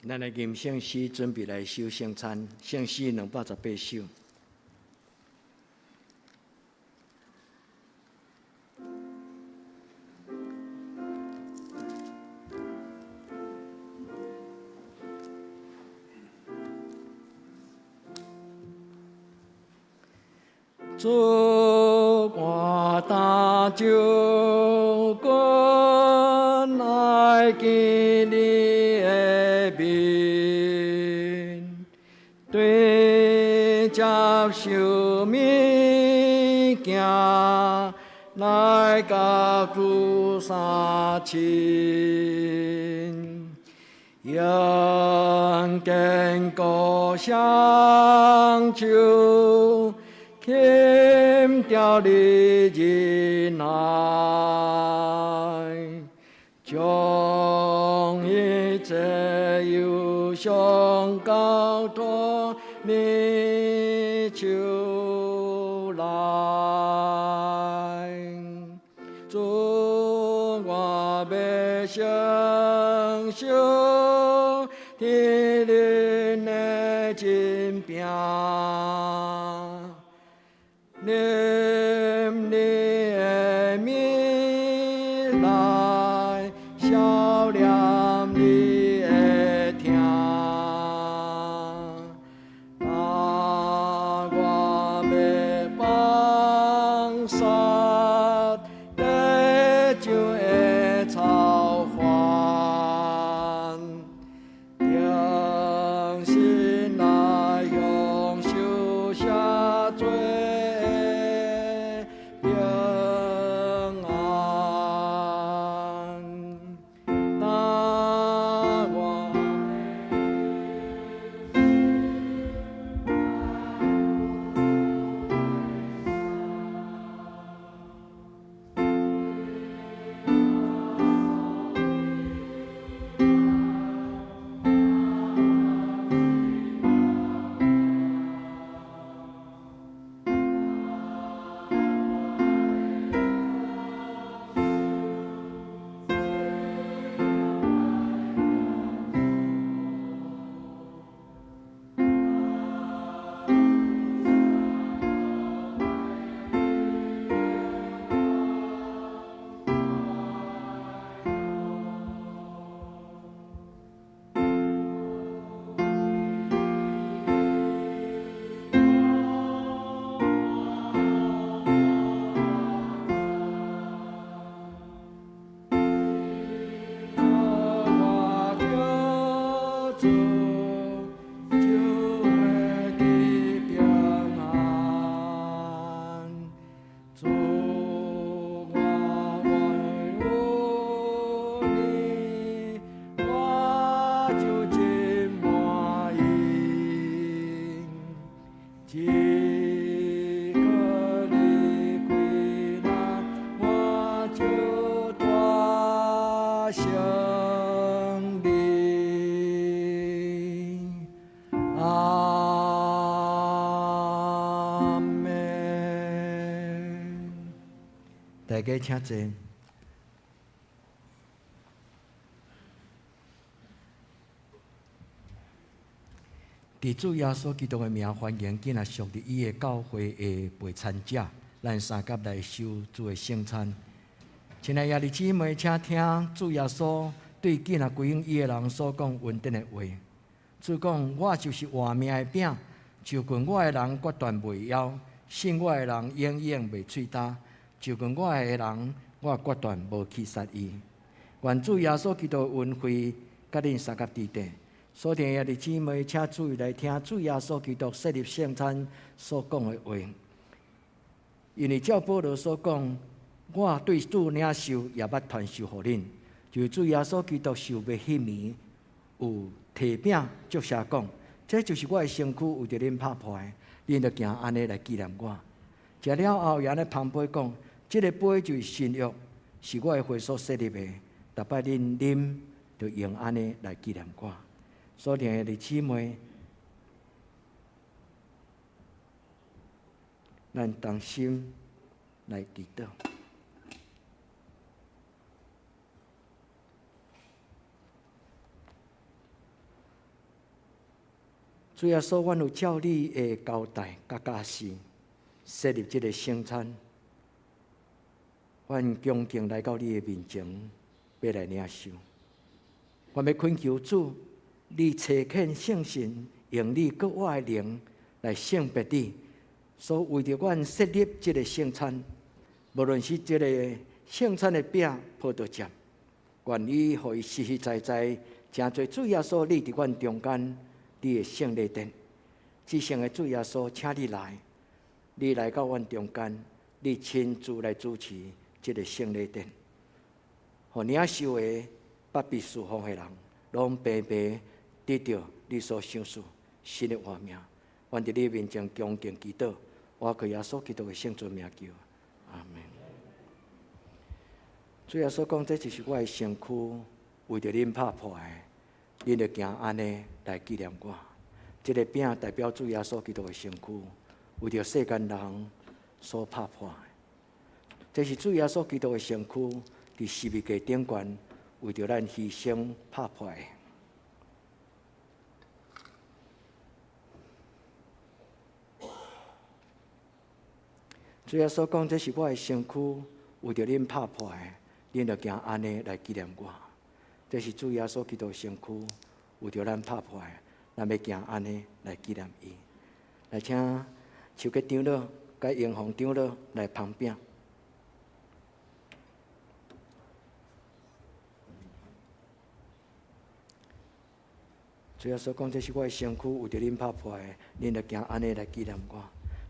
咱来吟圣诗，准备来守圣餐。圣诗218首。主，我打就滚来见你的面，对接受物件来甲主相亲。愿见故乡就欠掉你忍耐，将一切忧伤交托你手来。主，我要承受天灵的真病，念你的名来消念你的疼。我要放下得救的操烦，定心来享受下罪的平安。那我大家请坐。伫主耶稣基督的名，欢迎今仔属伫伊的教会的陪餐者，咱三甲来守主的圣餐。亲爱的姊妹，请听主耶稣对今仔归应伊的人所讲稳定的话。主讲：我就是活命的饼，就近我的人决断袂枵，信我的人永远袂喙焦。就近我的人，我决断无去杀伊。愿主耶稣基督的恩惠，甲恁三甲伫地。所听的姊妹，请注意来听主耶稣基督设立圣餐所讲的话。因为照保罗所讲，我对主领受，也捌传授予恁。就是主耶稣基督受灭迄暝，有摕饼祝谢讲，这就是我的身躯，为着恁拍破的，恁着行安尼来纪念我。食了后，也咧旁杯讲，这个杯就是新约，是我的血所设立的。逐摆恁啉，就用安尼来纪念我。所听的姊妹，咱同心来祈祷。主耶稣，阮有照你的交代甲教示，设立这个圣餐，阮恭敬来到你的面前，要来领受。我要恳求主，你差遣圣神，用你国我的灵来圣别你，所为着阮设立这个圣餐，无论是这个圣餐的饼、葡萄汁，愿意互伊实实在在，真侪主耶稣立伫阮中间，你的圣礼殿，至圣的主耶稣，请你来，你来到阮中间，你亲自来主持这个圣礼殿，互领受的不必侍奉的人，拢白白得到你所享受新的活命。愿伫你面前恭敬祈祷，我靠耶稣基督的圣尊名求，阿门。主耶稣讲，这就是我的身躯，为着恁拍破的，恁就行安尼来纪念我。这个饼代表主耶稣基督的身躯，为着世间人所拍破的。这是主耶稣基督的身躯，伫十字架顶悬，为着咱牺牲拍破的。主耶稣讲，这是我的身躯，为着恁拍破的，恁就行安尼来纪念我。这是主耶稣基督的身躯，为着咱拍破的，咱要行安尼来纪念伊。来，请手吉长老、甲英红长老来旁边。主耶稣讲，这是我的身躯，为着恁拍破的，恁就行安尼来纪念我。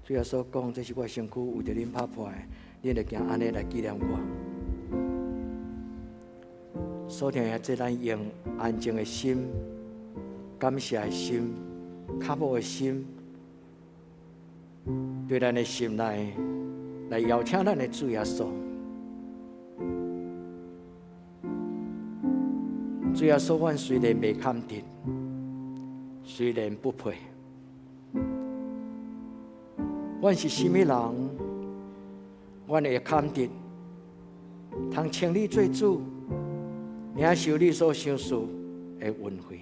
主耶稣讲，这是我的身躯，为着恁拍破的，恁就行安尼来纪念我。所听的，这咱用安静的心、感谢的心、渴慕的心，对咱的心内来邀请咱的主耶稣。主耶稣，阮虽然未堪得，虽然不配。阮是甚物人？阮会堪得，通称你做主，领受你所享受的恩惠。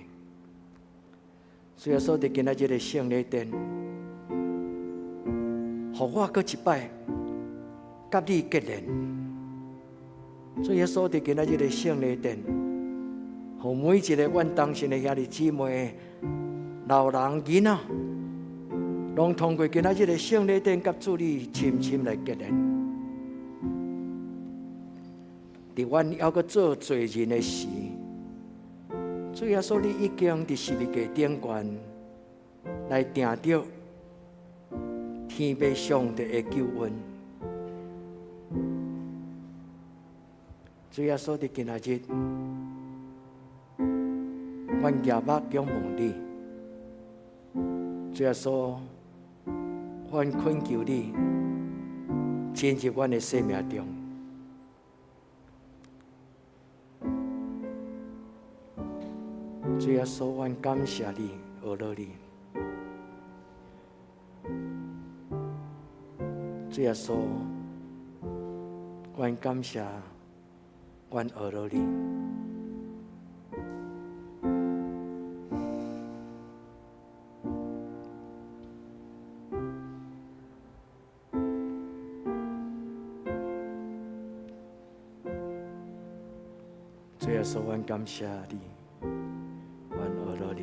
主耶稣伫今仔日的圣礼殿，互我搁一摆甲你结连。主耶稣伫今仔日的圣礼殿，互每一个阮当信的兄弟姊妹、老人囡仔，拢通过今仔日的圣礼殿，甲主你深深来结连。伫阮还阁做罪人的时，主耶稣，你已经伫十字架顶悬来定着天父上帝的救恩。主耶稣，伫今仔日，阮夜目仰望你。主耶稣，阮恳求你进入阮的生命中。主耶稣，阮感谢你，阿罗你。主耶稣，阮感谢阮阿罗你。主耶稣，阮感谢你，阮阿罗你。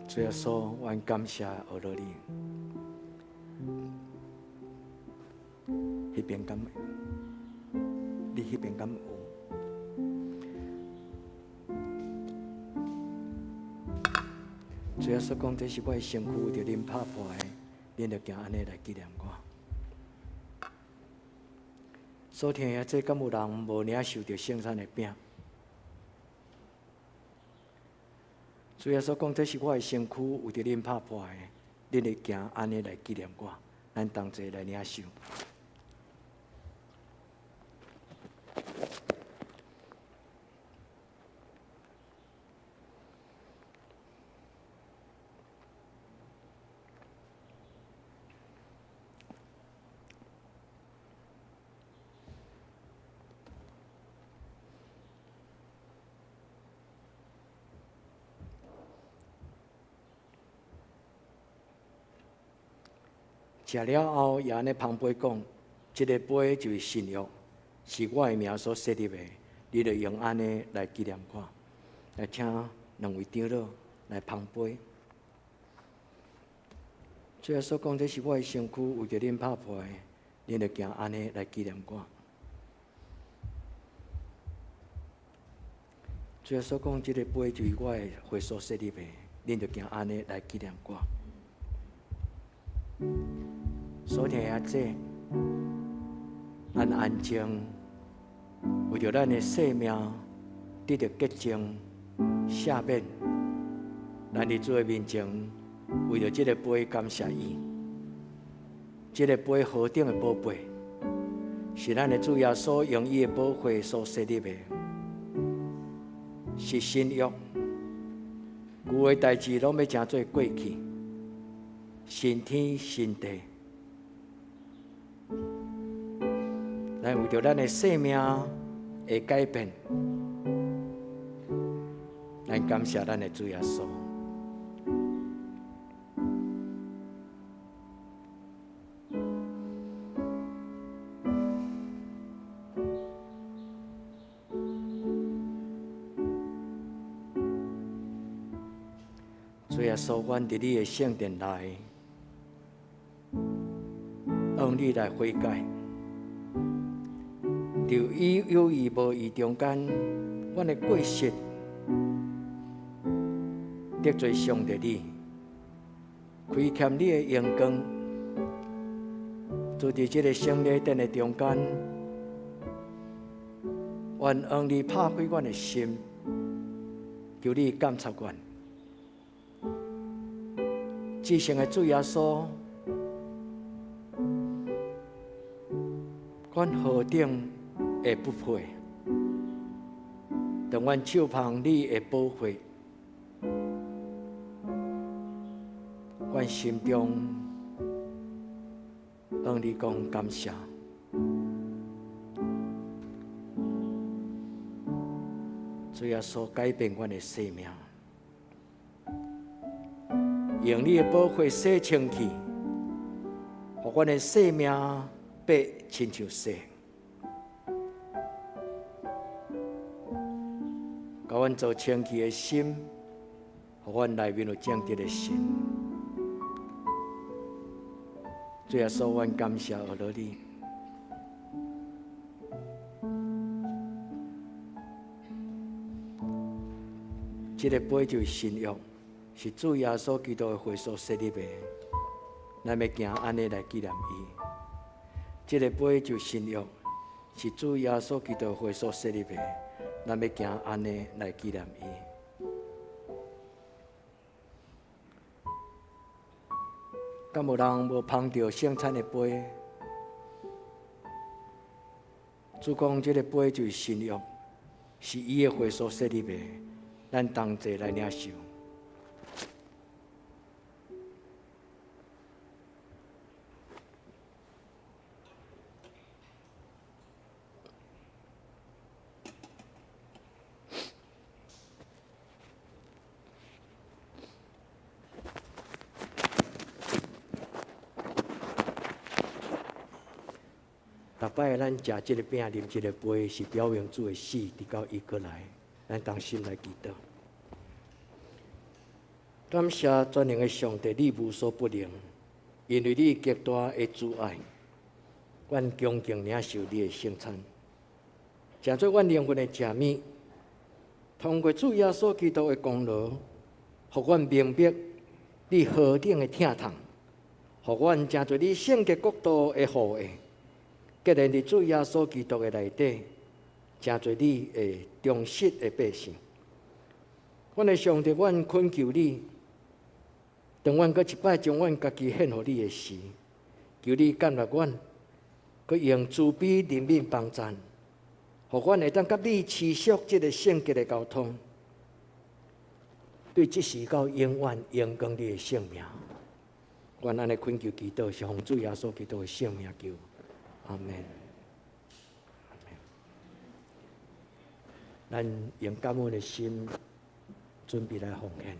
主耶稣，阮感谢阿罗你。迄边敢？你迄边敢有？主耶稣讲，这是我的身躯，为着恁拍破的，恁就行安尼来纪念我。所听的，这敢有人无领受着圣餐的饼？主耶稣讲，这是我的身躯，为着恁拍破的，恁就行安尼来纪念我。咱同齐来领受。吃了后，也安尼旁杯讲，这个杯就是新约，是我的名所设立的，你着用安尼来纪念我。来，请两位长老来旁杯。主耶稣讲，这是我的身躯，为着恁拍破的，恁着行安尼来纪念我。主耶稣讲，这个杯就是我的会所设立的，恁着行安尼来纪念我。所听的这，咱安静，为着咱的生命得到洁净、赦免，咱伫主的面前，为着这个杯感谢伊。这个杯何等的宝贝，是咱的主耶稣用伊的宝血所设立的，是新约。旧的代志拢要成做过去，新天新地。咱为着咱的生命会改变，咱感谢咱的主耶稣。主耶稣，阮伫你的圣殿内，用你来悔改。就有意无意中间，阮的过失得罪上帝你，亏欠你的阳光，就伫这个圣礼殿的中间，愿用你拍开阮的心，求你监察阮。至圣的主耶稣，阮何等会不配？当阮手捧你的宝血，阮心中向你讲感谢。主耶稣改变阮的生命，用你的宝血洗清去，互阮的生命变亲像洗。甲阮做清气的心，互阮内面有正直的心。主耶稣，阮感谢阿罗你。这个杯就是新约，是主耶稣基督的会所设立的，咱要行安尼来纪念伊。这个杯就是新约，是主耶稣基督的会所设立的。咱要行安尼来纪念伊。敢有人无捧着圣餐的杯？主讲这个杯就是新约，是伊的会所设立的，咱同齐来领受。逐摆咱食这个饼、啉这个杯，是表明主的死，直到伊过来，咱当心来祈祷。感谢全能的上帝，你无所不能，因为你极大的慈爱，阮恭敬领受你的圣餐，成做阮灵魂的食物。通过主耶稣基督的功劳，互阮明白你何等的疼痛，互阮成做你圣洁国度的护卫。结连伫主耶稣基督的内底，成做你的忠实的百姓。阮的上帝，阮恳求你，当阮搁一摆将阮家己献互你的时，求你接纳阮，搁用慈悲怜悯帮助，互阮会当甲你持续这个圣洁的交通，对即时到永远荣光你的性命。阮安尼恳求祈祷，是奉主耶稣基督的圣名求。阿门。咱用感恩的心，准备来奉献。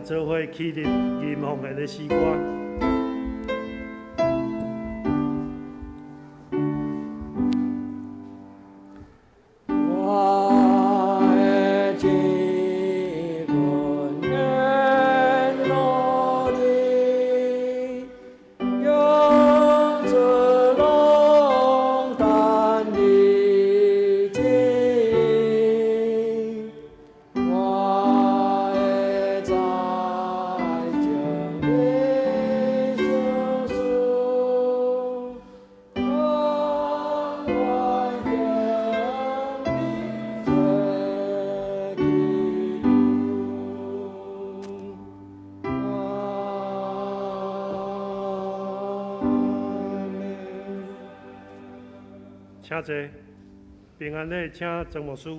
咱做伙起立吟奉的诗歌。请坐，平安礼请曾牧师。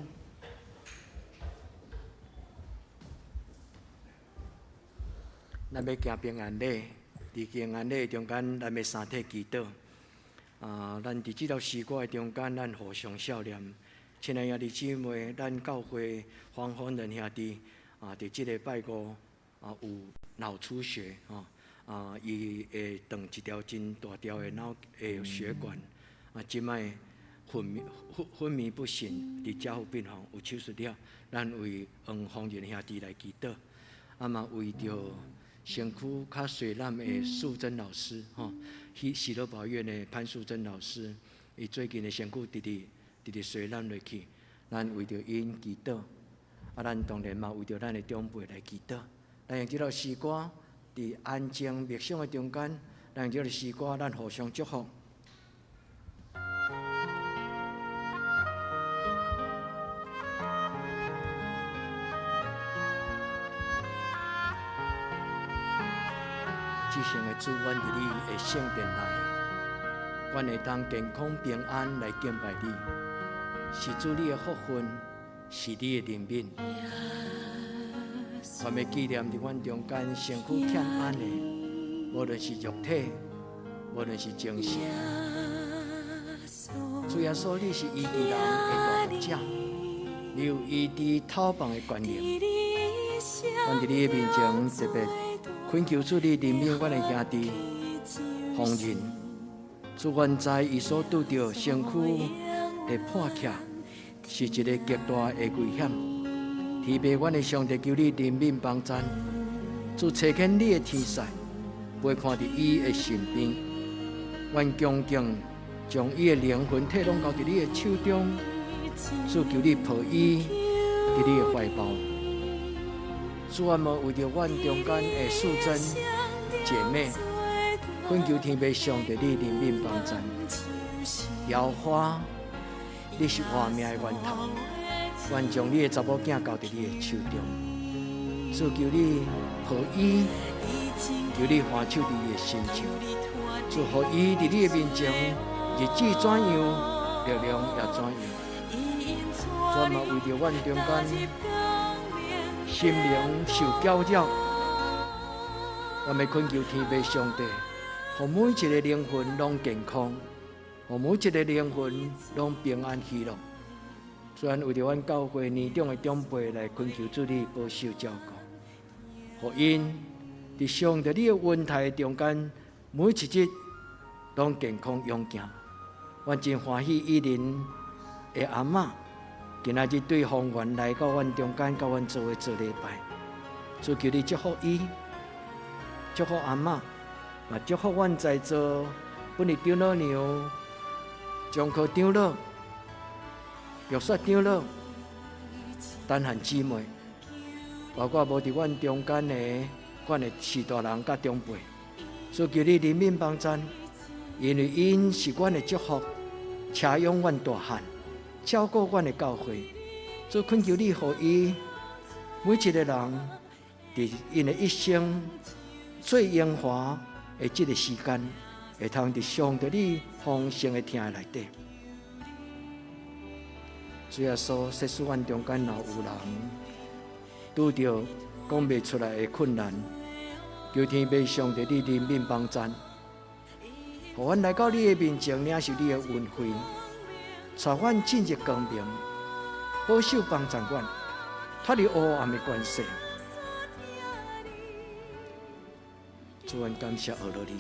咱要行平安礼，伫平安礼中间，咱要三体祈祷。咱伫这条诗歌的中间，咱互相孝念。亲爱兄弟姊妹，咱教会黄昏人兄弟伫这个拜五有脑出血伊会断一条真大条的脑血管即摆昏迷不醒，伫加护病房有手术了。咱为黄方仁兄弟来祈祷，嘛为着身躯较水烂的素贞老师喜乐宝院的潘素贞老师，伊最近的身躯直直水烂落去，咱为着因祈祷。咱当然嘛为着咱的长辈来祈祷。咱用这条诗歌伫安静默想的中间，咱用这条诗歌，咱互相祝福。即生的主，阮伫你的圣殿内，阮会当健康平安来敬拜你，是主你的福分，是你的怜悯。阮要纪念伫阮中间身躯欠安的，无论是肉体，无论是精神。主耶稣，你是医治人的大福者，你有医治透棒的权利。阮伫你的面前特别恳求主你怜悯阮的兄弟方仁，主阮知伊所拄着身躯的破裂，是一个极大的危险。天父，阮的上帝求你怜悯帮助，主找见你的天使，陪看伫伊的身边。阮恭敬将伊的灵魂体拢交伫你的手中，主求你抱伊伫你的怀抱。主啊，无为着阮中间的素贞姐妹，恳求天父上帝你怜悯帮助。摇花，你是活命的源头，愿将你的查某囝交伫你的手中。主求你抱伊，求你欢手伫伊的心上。主予伊伫你的面前，日子怎样，力量也怎样。主嘛为着阮中间心灵受搅扰，我们恳求天父上帝，让每一个灵魂拢健康，让每一个灵魂拢平安喜乐。虽然为着阮教会年长的长辈来恳求主你保守照顾，让因伫上帝你的恩台中间，每一日拢健康勇健。阮真欢喜伊人的阿嬷。今仔日对方圆来到阮中间，甲阮做伙做礼拜，主求你祝福伊，祝福阿嬷，嘛祝福阮在座本日长老娘、张科长老、玉雪长老、等汉姊妹，包括无伫阮中间的阮的士大人甲长辈，主求你怜悯帮助，因为因是阮的祝福，车养阮大汉。照顾阮的教会，主恳求你，予伊每一个人伫因的一生最荣华的这个时间，会通伫上帝你丰盛的听内底。主耶稣，说使阮中间若有人拄着讲袂出来的困难，求天父上帝你怜悯帮助，互阮来到你的面前，领受你的恩惠。带阮进入光明，保守帮助阮，脱离黑暗的关系。主，阮感谢俄罗你。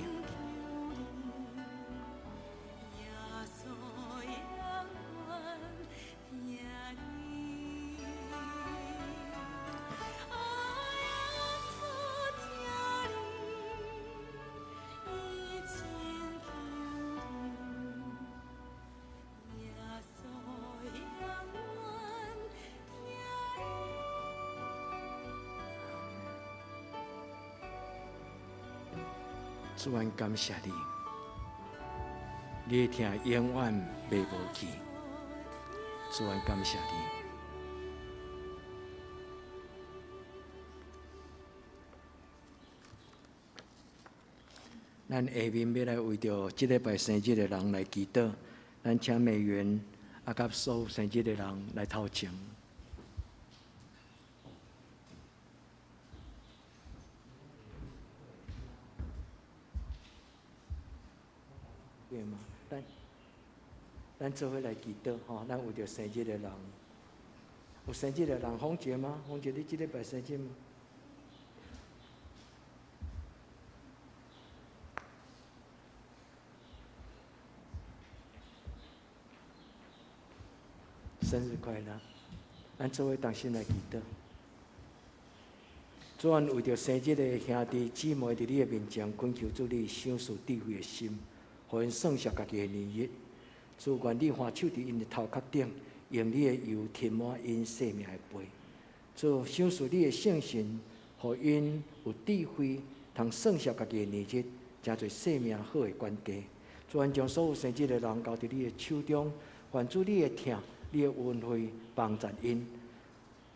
主，阮感谢你，你的听永远袂无去。主，阮感谢你。咱下面要来为着即礼拜生日的人来祈祷，咱请美元甲所有生日的人来头前。对嘛？咱做伙来祈祷吼，咱为着生日的人，有生日的人，洪杰吗？洪杰，你即礼拜生日吗？生日快乐！咱做伙同心来祈祷。主，阮为着生日的兄弟姊妹伫你的面前，恳求主你赏赐智慧的心，互因算数家己的年日。主，愿你换手伫因的头壳顶，用你的油填满因生命的杯。主，赏赐你的圣神，互因有智慧，通算数家己的年日，真侪生命好的管家。主，愿将所有生日的人交伫你的手中，愿主你的听。你的恩惠帮助因，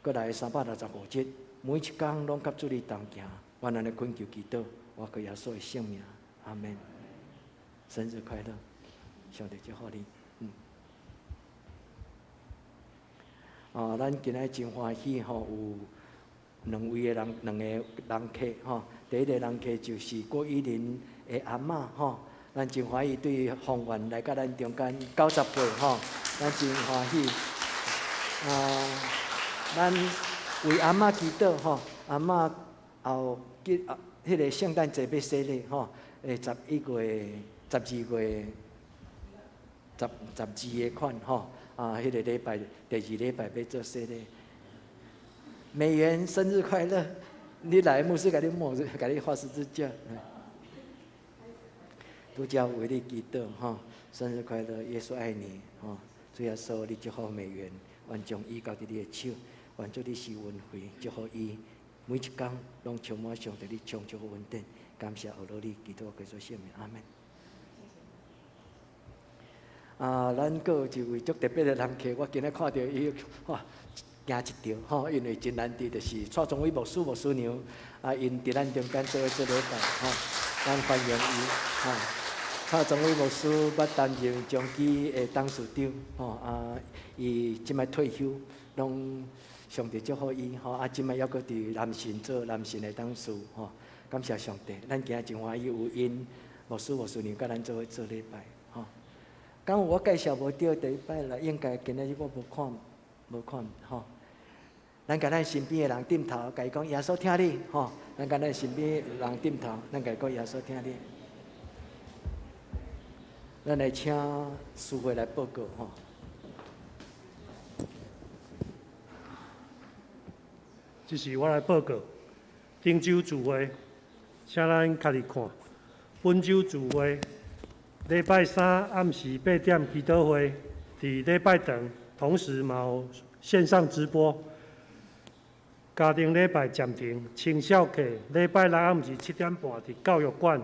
过来365日，每一天拢甲主你同行。我咱的恳求祈祷，我靠耶稣的圣名，阿门。生日快乐，上帝祝福你。咱今仔真欢喜吼，有两位的人，两个人客吼。第一个人客就是郭依林的阿嬷吼。咱真欢喜对方圆来到咱中间90岁吼。咱真欢喜，咱为阿嬷祈祷吼，阿嬷后迄个圣诞节要洗礼吼，12月12的款吼，迄个礼拜第2礼拜要做洗礼。美元生日快乐！你来牧师甲你发十字架，拄则为你祈祷吼，生日快乐，耶稣爱你吼。主耶稣，你祝福美元，愿将伊交伫你的手，愿主你施恩惠，祝福伊每一天拢充满上帝你充足的恩典。感谢俄罗你，基督耶稣圣名，阿门。咱阁有一位足特别的人客，我今日看到伊，哇，惊一跳吼，因为真难得，就是蔡宗伟牧师娘，因伫咱中间做礼拜吼，咱欢迎伊吼。蔡宗伟牧师捌担任中期的董事长，伊即摆退休，拢上帝祝福伊，即摆还阁伫南信做南信的董事，感谢上帝，咱今日真欢喜有因牧师娘甲咱做礼拜，敢有我介绍无对第一摆啦，应该今日我无看，咱甲咱身边的人点头，甲伊讲耶稣听你，咱甲咱身边的人点头，咱甲伊讲耶稣听你。咱来请师会来报告吼。这是我来报告。汀州聚会，请咱家己看。本州聚会，礼拜3暗时8点祈祷会，伫礼拜堂，同时嘛有线上直播。家庭礼拜暂停，青少客礼拜6暗时7点半伫教育馆